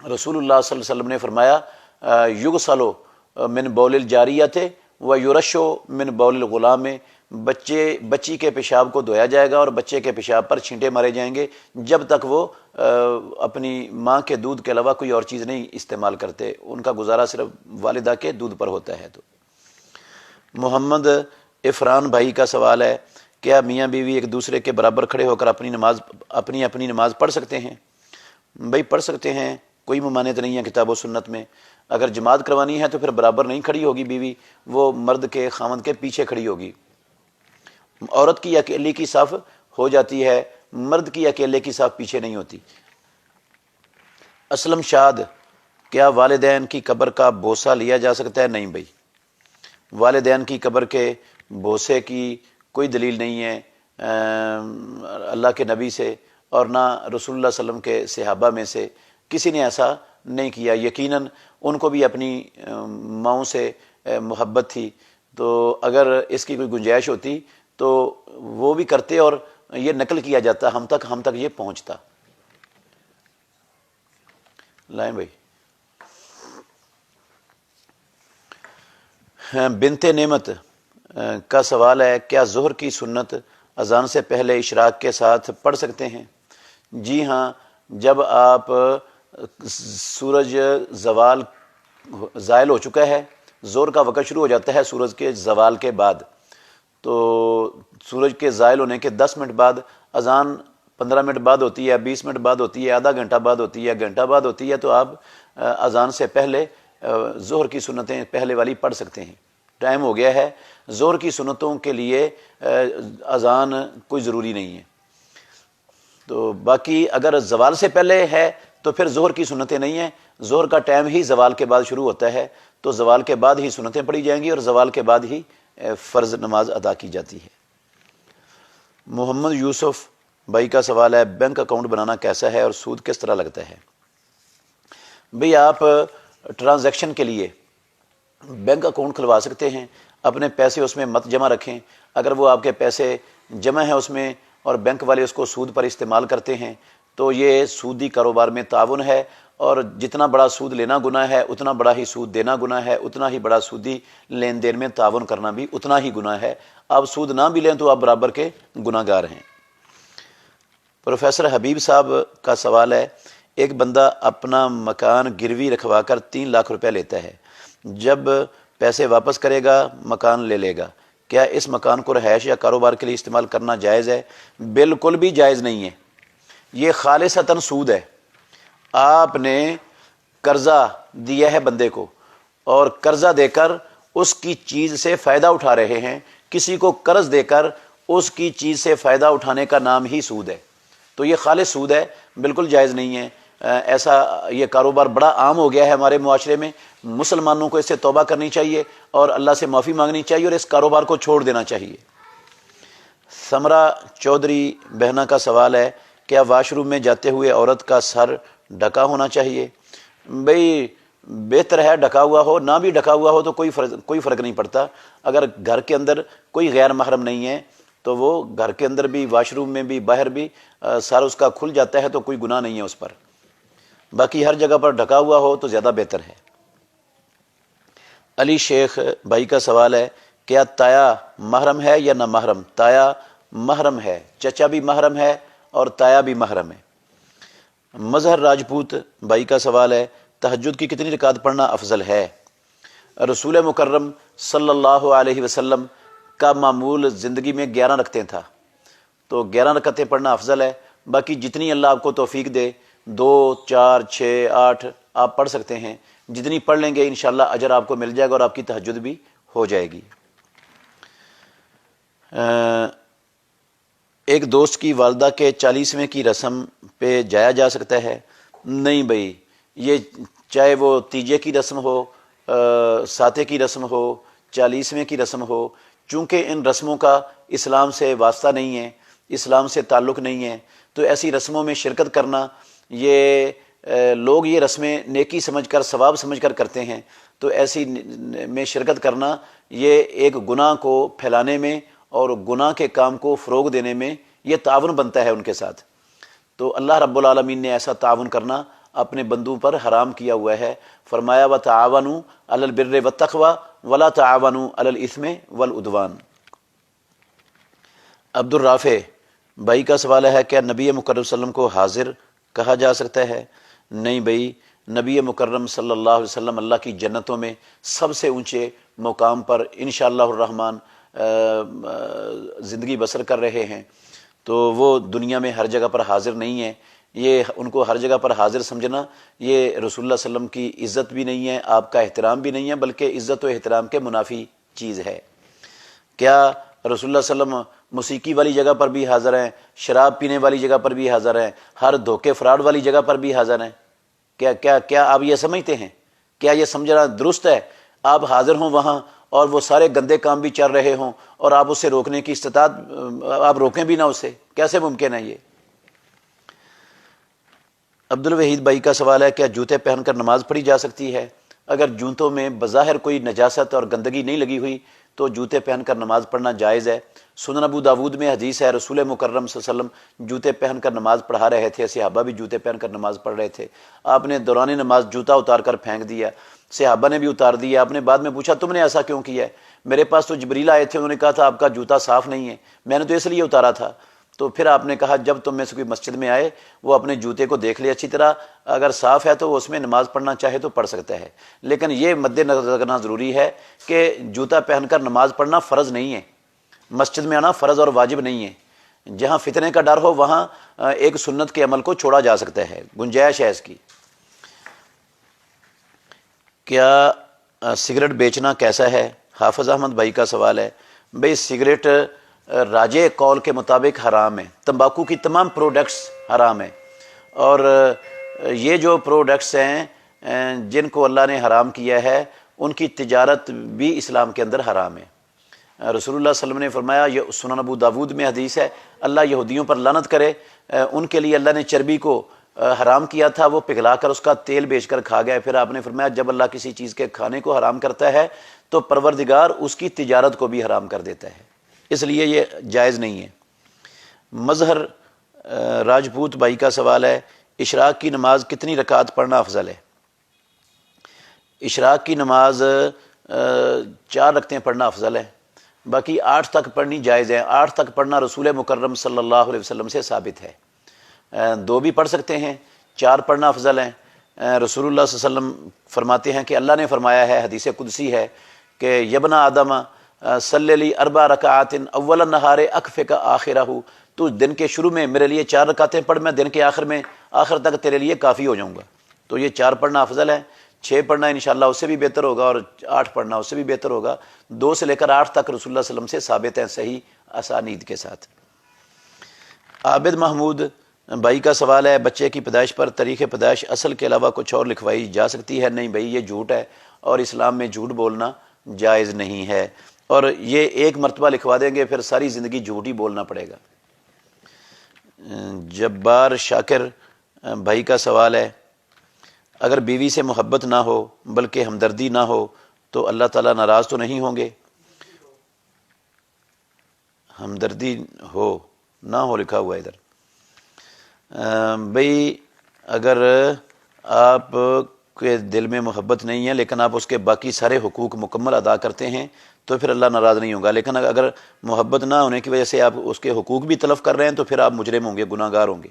رسول اللہ صلی اللہ علیہ وسلم نے فرمایا یغسل من بول الجاریۃ و یرش من بول الغلام، بچی کے پیشاب کو دھویا جائے گا اور بچے کے پیشاب پر چھینٹے مارے جائیں گے جب تک وہ اپنی ماں کے دودھ کے علاوہ کوئی اور چیز نہیں استعمال کرتے، ان کا گزارا صرف والدہ کے دودھ پر ہوتا ہے۔ تو محمد عفران بھائی کا سوال ہے، کیا میاں بیوی ایک دوسرے کے برابر کھڑے ہو کر اپنی نماز پڑھ سکتے ہیں؟ بھائی پڑھ سکتے ہیں، کوئی ممانعت نہیں ہے کتاب و سنت میں۔ اگر جماعت کروانی ہے تو پھر برابر نہیں کھڑی ہوگی بیوی، وہ مرد کے خاوند کے پیچھے کھڑی ہوگی۔ عورت کی اکیلی کی صف ہو جاتی ہے، مرد کی اکیلے کی صف پیچھے نہیں ہوتی۔ اسلم شاد، کیا والدین کی قبر کا بوسہ لیا جا سکتا ہے؟ نہیں بھائی، والدین کی قبر کے بوسے کی کوئی دلیل نہیں ہے اللہ کے نبی سے اور نہ رسول اللہ صلی اللہ علیہ وسلم کے صحابہ میں سے کسی نے ایسا نہیں کیا۔ یقیناً ان کو بھی اپنی ماؤں سے محبت تھی، تو اگر اس کی کوئی گنجائش ہوتی تو وہ بھی کرتے اور یہ نقل کیا جاتا، ہم تک یہ پہنچتا۔ لائیں بھائی۔ بنت نعمت کا سوال ہے، کیا ظہر کی سنت اذان سے پہلے اشراق کے ساتھ پڑھ سکتے ہیں؟ جی ہاں، جب آپ سورج زائل ہو چکا ہے، ظہر کا وقت شروع ہو جاتا ہے سورج کے زوال کے بعد، تو سورج کے زائل ہونے کے 10 منٹ بعد اذان 15 منٹ بعد ہوتی ہے، 20 منٹ بعد ہوتی ہے، آدھا گھنٹہ بعد ہوتی ہے، گھنٹہ بعد ہوتی ہے، تو آپ اذان سے پہلے ظہر کی سنتیں پہلے والی پڑھ سکتے ہیں۔ ٹائم ہو گیا ہے، ظہر کی سنتوں کے لیے اذان کوئی ضروری نہیں ہے۔ تو باقی اگر زوال سے پہلے ہے تو پھر ظہر کی سنتیں نہیں ہیں، ظہر کا ٹائم ہی زوال کے بعد شروع ہوتا ہے، تو زوال کے بعد ہی سنتیں پڑھی جائیں گی اور زوال کے بعد ہی فرض نماز ادا کی جاتی ہے۔ محمد یوسف بھائی کا سوال ہے، بینک اکاؤنٹ بنانا کیسا ہے اور سود کس طرح لگتا ہے؟ بھئی آپ ٹرانزیکشن کے لیے بینک اکاؤنٹ کھلوا سکتے ہیں، اپنے پیسے اس میں مت جمع رکھیں، اگر وہ آپ کے پیسے جمع ہیں اس میں اور بینک والے اس کو سود پر استعمال کرتے ہیں، تو یہ سودی کاروبار میں تعاون ہے، اور جتنا بڑا سود لینا گناہ ہے اتنا بڑا ہی سود دینا گناہ ہے، اتنا ہی بڑا سودی لین دین میں تعاون کرنا بھی اتنا ہی گناہ ہے۔ آپ سود نہ بھی لیں تو آپ برابر کے گناہ گار ہیں۔ پروفیسر حبیب صاحب کا سوال ہے، ایک بندہ اپنا مکان گروی رکھوا کر 3 لاکھ روپے لیتا ہے، جب پیسے واپس کرے گا مکان لے لے گا، کیا اس مکان کو رہائش یا کاروبار کے لیے استعمال کرنا جائز ہے؟ بالکل بھی جائز نہیں ہے، یہ خالصتاً سود ہے۔ آپ نے قرضہ دیا ہے بندے کو، اور قرضہ دے کر اس کی چیز سے فائدہ اٹھا رہے ہیں، کسی کو قرض دے کر اس کی چیز سے فائدہ اٹھانے کا نام ہی سود ہے، تو یہ خالص سود ہے، بالکل جائز نہیں ہے۔ ایسا یہ کاروبار بڑا عام ہو گیا ہے ہمارے معاشرے میں، مسلمانوں کو اس سے توبہ کرنی چاہیے اور اللہ سے معافی مانگنی چاہیے اور اس کاروبار کو چھوڑ دینا چاہیے۔ ثمرہ چودھری بہنا کا سوال ہے، کیا واش روم میں جاتے ہوئے عورت کا سر ڈھکا ہونا چاہیے؟ بھئی بہتر ہے ڈھکا ہوا ہو، نہ بھی ڈھکا ہوا ہو تو کوئی فرق نہیں پڑتا۔ اگر گھر کے اندر کوئی غیر محرم نہیں ہے تو وہ گھر کے اندر بھی، واش روم میں بھی، باہر بھی سر اس کا کھل جاتا ہے تو کوئی گناہ نہیں ہے اس پر۔ باقی ہر جگہ پر ڈھکا ہوا ہو تو زیادہ بہتر ہے۔ علی شیخ بھائی کا سوال ہے، کیا تایا محرم ہے یا نہ محرم؟ تایا محرم ہے، چچا بھی محرم ہے اور تایا بھی محرم ہے۔ مظہر راجپوت بھائی کا سوال ہے، تہجد کی کتنی رکعت پڑھنا افضل ہے؟ رسول مکرم صلی اللہ علیہ وسلم کا معمول زندگی میں 11 رکعتیں تھا، تو 11 رکعتیں پڑھنا افضل ہے۔ باقی جتنی اللہ آپ کو توفیق دے، 2، 4، 6، 8 آپ پڑھ سکتے ہیں، جتنی پڑھ لیں گے انشاءاللہ اجر آپ کو مل جائے گا اور آپ کی تہجد بھی ہو جائے گی۔ ایک دوست کی والدہ کے 40ویں کی رسم پہ جایا جا سکتا ہے؟ نہیں بھائی، یہ چاہے وہ تیجے کی رسم ہو، ساتے کی رسم ہو، 40ویں کی رسم ہو، چونکہ ان رسموں کا اسلام سے واسطہ نہیں ہے، اسلام سے تعلق نہیں ہے، تو ایسی رسموں میں شرکت کرنا، یہ لوگ یہ رسمیں نیکی سمجھ کر، ثواب سمجھ کر کرتے ہیں، تو ایسی میں شرکت کرنا یہ ایک گناہ کو پھیلانے میں اور گناہ کے کام کو فروغ دینے میں یہ تعاون بنتا ہے ان کے ساتھ۔ تو اللہ رب العالمین نے ایسا تعاون کرنا اپنے بندوں پر حرام کیا ہوا ہے، فرمایا وَتَعَاوَنُوا عَلَى الْبِرِّ وَالتَّقْوَىٰ وَلَا تَعَاوَنُوا عَلَى الْإِثْمِ وَالْعُدْوَانِ۔ عبد الرافع بھائی کا سوال ہے، کیا نبی مکرم صلی اللہ علیہ وسلم کو حاضر کہا جا سکتا ہے؟ نہیں بھائی، نبی مکرم صلی اللہ علیہ وسلم اللہ کی جنتوں میں سب سے اونچے مقام پر انشاءاللہ الرحمن زندگی بسر کر رہے ہیں، تو وہ دنیا میں ہر جگہ پر حاضر نہیں ہیں۔ یہ ان کو ہر جگہ پر حاضر سمجھنا یہ رسول اللہ صلی اللہ علیہ وسلم کی عزت بھی نہیں ہے، آپ کا احترام بھی نہیں ہے، بلکہ عزت و احترام کے منافی چیز ہے۔ کیا رسول اللہ صلی اللہ علیہ وسلم موسیقی والی جگہ پر بھی حاضر ہیں، شراب پینے والی جگہ پر بھی حاضر ہیں، ہر دھوکے فراڈ والی جگہ پر بھی حاضر ہیں؟ کیا آپ یہ سمجھتے ہیں؟ کیا یہ سمجھنا درست ہے آپ حاضر ہوں وہاں اور وہ سارے گندے کام بھی چل رہے ہوں اور آپ اسے روکنے کی استطاعت، آپ روکیں بھی نہ اسے؟ کیسے ممکن ہے یہ؟ عبد الوحید بھائی کا سوال ہے، کیا جوتے پہن کر نماز پڑھی جا سکتی ہے؟ اگر جوتوں میں بظاہر کوئی نجاست اور گندگی نہیں لگی ہوئی تو جوتے پہن کر نماز پڑھنا جائز ہے۔ سنن ابو داود میں حدیث ہے، رسول مکرم صلی اللہ علیہ وسلم جوتے پہن کر نماز پڑھا رہے تھے، صحابہ بھی جوتے پہن کر نماز پڑھ رہے تھے، آپ نے دوران نماز جوتا اتار کر پھینک دیا، صحابہ نے بھی اتار دیا، آپ نے بعد میں پوچھا تم نے ایسا کیوں کیا ہے؟ میرے پاس تو جبریل آئے تھے، انہوں نے کہا تھا آپ کا جوتا صاف نہیں ہے، میں نے تو اس لیے اتارا تھا۔ تو پھر آپ نے کہا جب تم میں سے کوئی مسجد میں آئے وہ اپنے جوتے کو دیکھ لے اچھی طرح، اگر صاف ہے تو وہ اس میں نماز پڑھنا چاہے تو پڑھ سکتا ہے، لیکن یہ مد نظر رکھنا ضروری ہے کہ جوتا پہن کر نماز پڑھنا فرض نہیں ہے، مسجد میں آنا فرض اور واجب نہیں ہے۔ جہاں فتنے کا ڈر ہو وہاں ایک سنت کے عمل کو چھوڑا جا سکتا ہے، گنجائش ہے اس کی۔ کیا سگریٹ بیچنا کیسا ہے؟ حافظ احمد بھائی کا سوال ہے۔ بھئی سگریٹ راجے قول کے مطابق حرام ہے، تمباکو کی تمام پروڈکٹس حرام ہیں، اور یہ جو پروڈکٹس ہیں جن کو اللہ نے حرام کیا ہے ان کی تجارت بھی اسلام کے اندر حرام ہے۔ رسول اللہ صلی اللہ علیہ وسلم نے فرمایا، یہ سنن ابو داود میں حدیث ہے، اللہ یہودیوں پر لعنت کرے، ان کے لیے اللہ نے چربی کو حرام کیا تھا، وہ پگھلا کر اس کا تیل بیچ کر کھا گئے۔ پھر آپ نے فرمایا جب اللہ کسی چیز کے کھانے کو حرام کرتا ہے تو پروردگار اس کی تجارت کو بھی حرام کر دیتا ہے، اس لیے یہ جائز نہیں ہے۔ مظہر راجپوت بھائی کا سوال ہے، اشراق کی نماز کتنی رکعت پڑھنا افضل ہے؟ اشراق کی نماز 4 رکعتیں پڑھنا افضل ہے، باقی 8 تک پڑھنی جائز ہے۔ 8 تک پڑھنا رسول مکرم صلی اللہ علیہ وسلم سے ثابت ہے۔ 2 بھی پڑھ سکتے ہیں، 4 پڑھنا افضل ہے۔ رسول اللہ صلی اللہ علیہ وسلم فرماتے ہیں کہ اللہ نے فرمایا ہے، حدیث قدسی ہے کہ یبن آدم صلی لی 4 رکعات اول النہار اکفک آخرہ، تو دن کے شروع میں میرے لیے 4 رکعتیں پڑھ، میں دن کے آخر تک تیرے لیے کافی ہو جاؤں گا۔ تو یہ 4 پڑھنا افضل ہے۔ 6 پڑھنا انشاءاللہ اس سے بھی بہتر ہوگا، اور 8 پڑھنا اس سے بھی بہتر ہوگا۔ 2 سے لے کر 8 تک رسول اللہ صلی اللہ علیہ وسلم سے ثابت ہیں صحیح اسانید کے ساتھ۔ عابد محمود بھائی کا سوال ہے، بچے کی پیدائش پر تاریخ پیدائش اصل کے علاوہ کچھ اور لکھوائی جا سکتی ہے؟ نہیں بھائی، یہ جھوٹ ہے، اور اسلام میں جھوٹ بولنا جائز نہیں ہے، اور یہ ایک مرتبہ لکھوا دیں گے پھر ساری زندگی جھوٹ ہی بولنا پڑے گا۔ جبار شاکر بھائی کا سوال ہے، اگر بیوی سے محبت نہ ہو بلکہ ہمدردی نہ ہو تو اللہ تعالیٰ ناراض تو نہیں ہوں گے؟ ہمدردی ہو نہ ہو لکھا ہوا ہے ادھر۔ بھئی اگر آپ کے دل میں محبت نہیں ہے لیکن آپ اس کے باقی سارے حقوق مکمل ادا کرتے ہیں تو پھر اللہ ناراض نہیں ہوگا، لیکن اگر محبت نہ ہونے کی وجہ سے آپ اس کے حقوق بھی تلف کر رہے ہیں تو پھر آپ مجرم ہوں گے، گناہ گار ہوں گے۔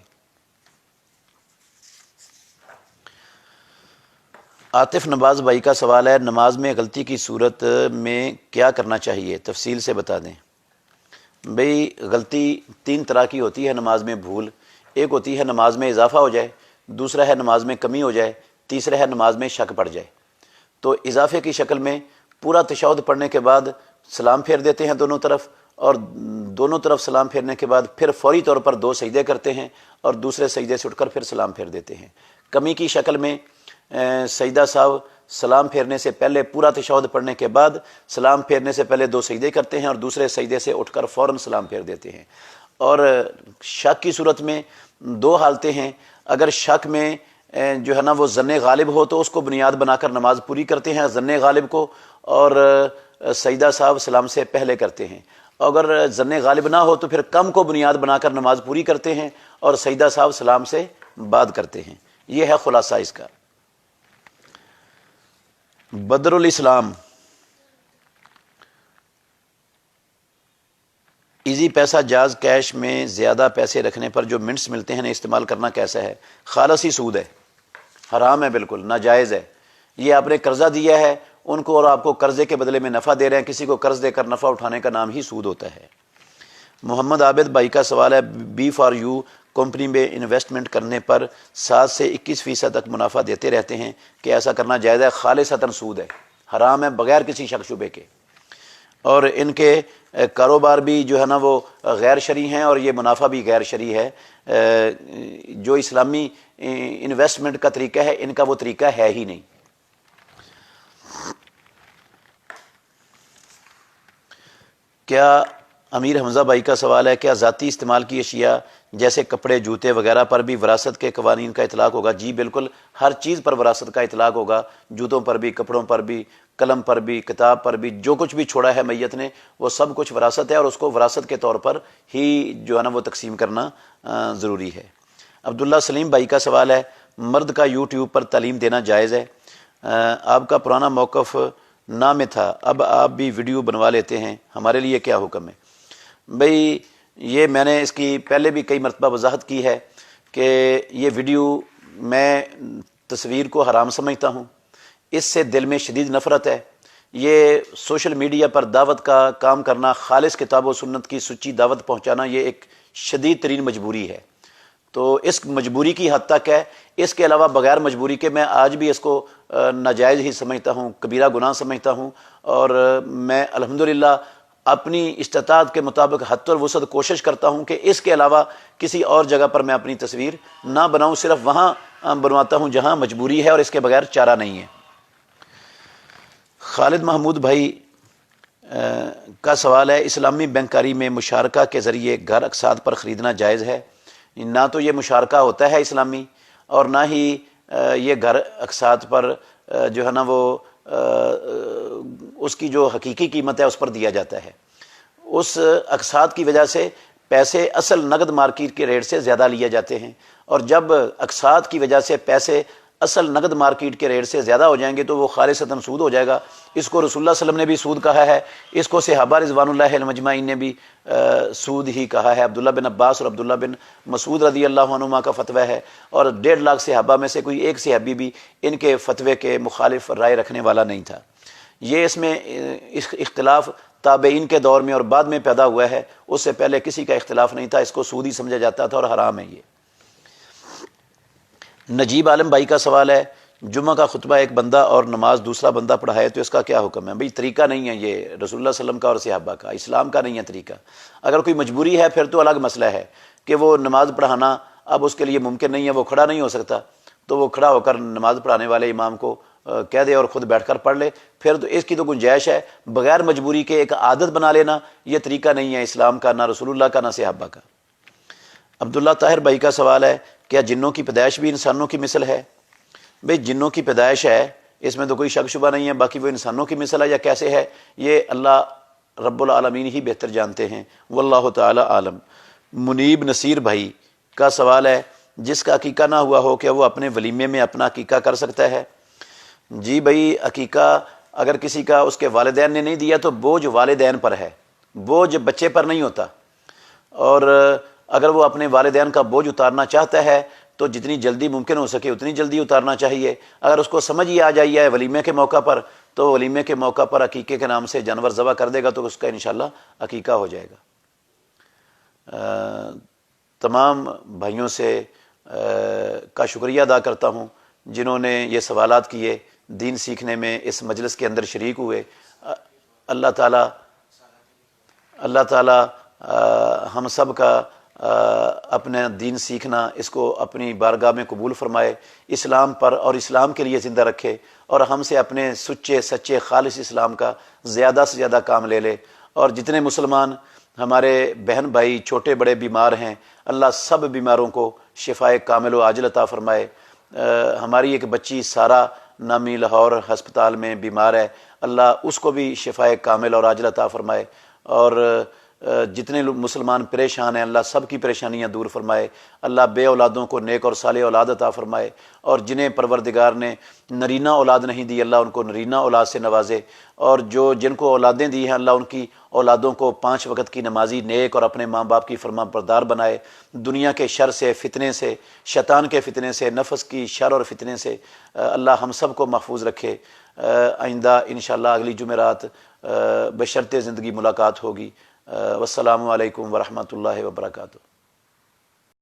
عاطف نواز بھائی کا سوال ہے، نماز میں غلطی کی صورت میں کیا کرنا چاہیے؟ تفصیل سے بتا دیں۔ بھئی غلطی 3 طرح کی ہوتی ہے نماز میں بھول۔ ایک ہوتی ہے نماز میں اضافہ ہو جائے، دوسرا ہے نماز میں کمی ہو جائے، تیسرا ہے نماز میں شک پڑ جائے۔ تو اضافے کی شکل میں پورا تشہد پڑھنے کے بعد سلام پھیر دیتے ہیں دونوں طرف، اور دونوں طرف سلام پھیرنے کے بعد پھر فوری طور پر 2 سجدے کرتے ہیں اور دوسرے سجدے سے اٹھ کر پھر سلام پھیر دیتے ہیں۔ کمی کی شکل میں سجدہ صاحب سلام پھیرنے سے پہلے پورا تشہد پڑھنے کے بعد سلام پھیرنے سے پہلے 2 سجدے کرتے ہیں اور دوسرے سجدے سے اٹھ کر فوراً سلام پھیر دیتے ہیں۔ اور شک کی صورت میں 2 حالتیں ہیں۔ اگر شک میں جو ہے نا وہ ظن غالب ہو تو اس کو بنیاد بنا کر نماز پوری کرتے ہیں ظن غالب کو، اور سجدہ صاحب سلام سے پہلے کرتے ہیں۔ اگر ظن غالب نہ ہو تو پھر کم کو بنیاد بنا کر نماز پوری کرتے ہیں اور سجدہ صاحب سلام سے بعد کرتے ہیں۔ یہ ہے خلاصہ اس کا۔ بدر الاسلام، ایزی پیسہ جاز کیش میں زیادہ پیسے رکھنے پر جو منٹس ملتے ہیں انہیں استعمال کرنا کیسا ہے؟ خالص ہی سود ہے، حرام ہے، بالکل ناجائز ہے۔ یہ آپ نے قرضہ دیا ہے ان کو اور آپ کو قرضے کے بدلے میں نفع دے رہے ہیں، کسی کو قرض دے کر نفع اٹھانے کا نام ہی سود ہوتا ہے۔ محمد عابد بھائی کا سوال ہے، B4U کمپنی میں انویسٹمنٹ کرنے پر 7 سے 21% تک منافع دیتے رہتے ہیں کہ ایسا کرنا جائز ہے؟ خالصتاً سود ہے، حرام ہے بغیر کسی شک شبے کے، اور ان کے کاروبار بھی جو ہے نا وہ غیر شرعی ہیں اور یہ منافع بھی غیر شرعی ہے۔ جو اسلامی انویسٹمنٹ کا طریقہ ہے ان کا وہ طریقہ ہے ہی نہیں۔ کیا امیر حمزہ بھائی کا سوال ہے، کیا ذاتی استعمال کی اشیاء جیسے کپڑے جوتے وغیرہ پر بھی وراثت کے قوانین کا اطلاق ہوگا؟ جی بالکل، ہر چیز پر وراثت کا اطلاق ہوگا، جوتوں پر بھی، کپڑوں پر بھی، قلم پر بھی، کتاب پر بھی، جو کچھ بھی چھوڑا ہے میت نے وہ سب کچھ وراثت ہے، اور اس کو وراثت کے طور پر ہی جو ہے نا وہ تقسیم کرنا ضروری ہے۔ عبداللہ سلیم بھائی کا سوال ہے، مرد کا یوٹیوب پر تعلیم دینا جائز ہے؟ آپ کا پرانا موقف نہ میں تھا، اب آپ بھی ویڈیو بنوا لیتے ہیں، ہمارے لیے کیا حکم ہے؟ بھئی یہ میں نے اس کی پہلے بھی کئی مرتبہ وضاحت کی ہے کہ یہ ویڈیو میں تصویر کو حرام سمجھتا ہوں، اس سے دل میں شدید نفرت ہے۔ یہ سوشل میڈیا پر دعوت کا کام کرنا، خالص کتاب و سنت کی سچی دعوت پہنچانا، یہ ایک شدید ترین مجبوری ہے۔ تو اس مجبوری کی حد تک ہے، اس کے علاوہ بغیر مجبوری کے میں آج بھی اس کو ناجائز ہی سمجھتا ہوں، کبیرہ گناہ سمجھتا ہوں، اور میں الحمدللہ اپنی استطاعت کے مطابق حد الوسعت کوشش کرتا ہوں کہ اس کے علاوہ کسی اور جگہ پر میں اپنی تصویر نہ بناؤں، صرف وہاں بنواتا ہوں جہاں مجبوری ہے اور اس کے بغیر چارہ نہیں ہے۔ خالد محمود بھائی کا سوال ہے، اسلامی بینکاری میں مشارکہ کے ذریعے گھر اقساط پر خریدنا جائز ہے؟ نہ تو یہ مشارکہ ہوتا ہے اسلامی، اور نہ ہی یہ گھر اقساط پر جو ہے نا وہ اس کی جو حقیقی قیمت ہے اس پر دیا جاتا ہے۔ اس اقساط کی وجہ سے پیسے اصل نقد مارکیٹ کے ریٹ سے زیادہ لیے جاتے ہیں، اور جب اقساط کی وجہ سے پیسے اصل نقد مارکیٹ کے ریٹ سے زیادہ ہو جائیں گے تو وہ خالصتاً سود ہو جائے گا۔ اس کو رسول اللہ صلی اللہ علیہ وسلم نے بھی سود کہا ہے، اس کو صحابہ رضوان اللہ علیہم اجمعین نے بھی سود ہی کہا ہے۔ عبداللہ بن عباس اور عبداللہ بن مسعود رضی اللہ عنہما کا فتویٰ ہے، اور 1.5 لاکھ صحابہ میں سے کوئی ایک صحابی بھی ان کے فتوے کے مخالف رائے رکھنے والا نہیں تھا۔ یہ اس میں اختلاف تابعین کے دور میں اور بعد میں پیدا ہوا ہے، اس سے پہلے کسی کا اختلاف نہیں تھا، اس کو سود ہی سمجھا جاتا تھا اور حرام ہے یہ۔ نجیب عالم بھائی کا سوال ہے، جمعہ کا خطبہ ایک بندہ اور نماز دوسرا بندہ پڑھائے تو اس کا کیا حکم ہے؟ بھئی طریقہ نہیں ہے یہ، رسول اللہ صلی اللہ علیہ وسلم کا اور صحابہ کا، اسلام کا نہیں ہے طریقہ۔ اگر کوئی مجبوری ہے پھر تو الگ مسئلہ ہے کہ وہ نماز پڑھانا اب اس کے لیے ممکن نہیں ہے، وہ کھڑا نہیں ہو سکتا، تو وہ کھڑا ہو کر نماز پڑھانے والے امام کو کہہ دے اور خود بیٹھ کر پڑھ لے، پھر تو اس کی تو گنجائش ہے۔ بغیر مجبوری کے ایک عادت بنا لینا یہ طریقہ نہیں ہے اسلام کا، نہ رسول اللہ کا نہ صحابہ کا۔ عبداللہ طاہر بھائی کا سوال ہے، کیا جنوں کی پیدائش بھی انسانوں کی مثل ہے؟ بھئی جنوں کی پیدائش ہے، اس میں تو کوئی شک شبہ نہیں ہے، باقی وہ انسانوں کی مثل ہے یا کیسے ہے یہ اللہ رب العالمین ہی بہتر جانتے ہیں، واللہ تعالی عالم۔ منیب نصیر بھائی کا سوال ہے، جس کا عقیقہ نہ ہوا ہو کیا وہ اپنے ولیمے میں اپنا عقیقہ کر سکتا ہے؟ جی بھائی، عقیقہ اگر کسی کا اس کے والدین نے نہیں دیا تو بوجھ والدین پر ہے، بوجھ بچے پر نہیں ہوتا، اور اگر وہ اپنے والدین کا بوجھ اتارنا چاہتا ہے تو جتنی جلدی ممکن ہو سکے اتنی جلدی اتارنا چاہیے۔ اگر اس کو سمجھ ہی آ جائی ہے ولیمے کے موقع پر تو ولیمے کے موقع پر عقیقے کے نام سے جانور ذبح کر دے گا تو اس کا انشاءاللہ عقیقہ ہو جائے گا۔ تمام بھائیوں سے کا شکریہ ادا کرتا ہوں جنہوں نے یہ سوالات کیے، دین سیکھنے میں اس مجلس کے اندر شریک ہوئے۔ اللہ تعالی ہم سب کا اپنا دین سیکھنا اس کو اپنی بارگاہ میں قبول فرمائے، اسلام پر اور اسلام کے لیے زندہ رکھے، اور ہم سے اپنے سچے خالص اسلام کا زیادہ سے زیادہ کام لے لے۔ اور جتنے مسلمان ہمارے بہن بھائی چھوٹے بڑے بیمار ہیں، اللہ سب بیماروں کو شفائے کامل و عاجل عطا فرمائے۔ ہماری ایک بچی سارہ نامی لاہور ہسپتال میں بیمار ہے، اللہ اس کو بھی شفائے کامل اور عاجل عطا فرمائے، اور جتنے لوگ مسلمان پریشان ہیں اللہ سب کی پریشانیاں دور فرمائے۔ اللہ بے اولادوں کو نیک اور صالح اولاد عطا فرمائے، اور جنہیں پروردگار نے نرینہ اولاد نہیں دی اللہ ان کو نرینہ اولاد سے نوازے، اور جن کو اولادیں دی ہیں اللہ ان کی اولادوں کو 5 وقت کی نمازی نیک اور اپنے ماں باپ کی فرما بردار بنائے۔ دنیا کے شر سے، فتنے سے، شیطان کے فتنے سے، نفس کی شر اور فتنے سے اللہ ہم سب کو محفوظ رکھے۔ آئندہ انشاءاللہ اگلی جمعرات بشرط زندگی ملاقات ہوگی۔ والسلام علیکم ورحمۃ اللہ وبرکاتہ۔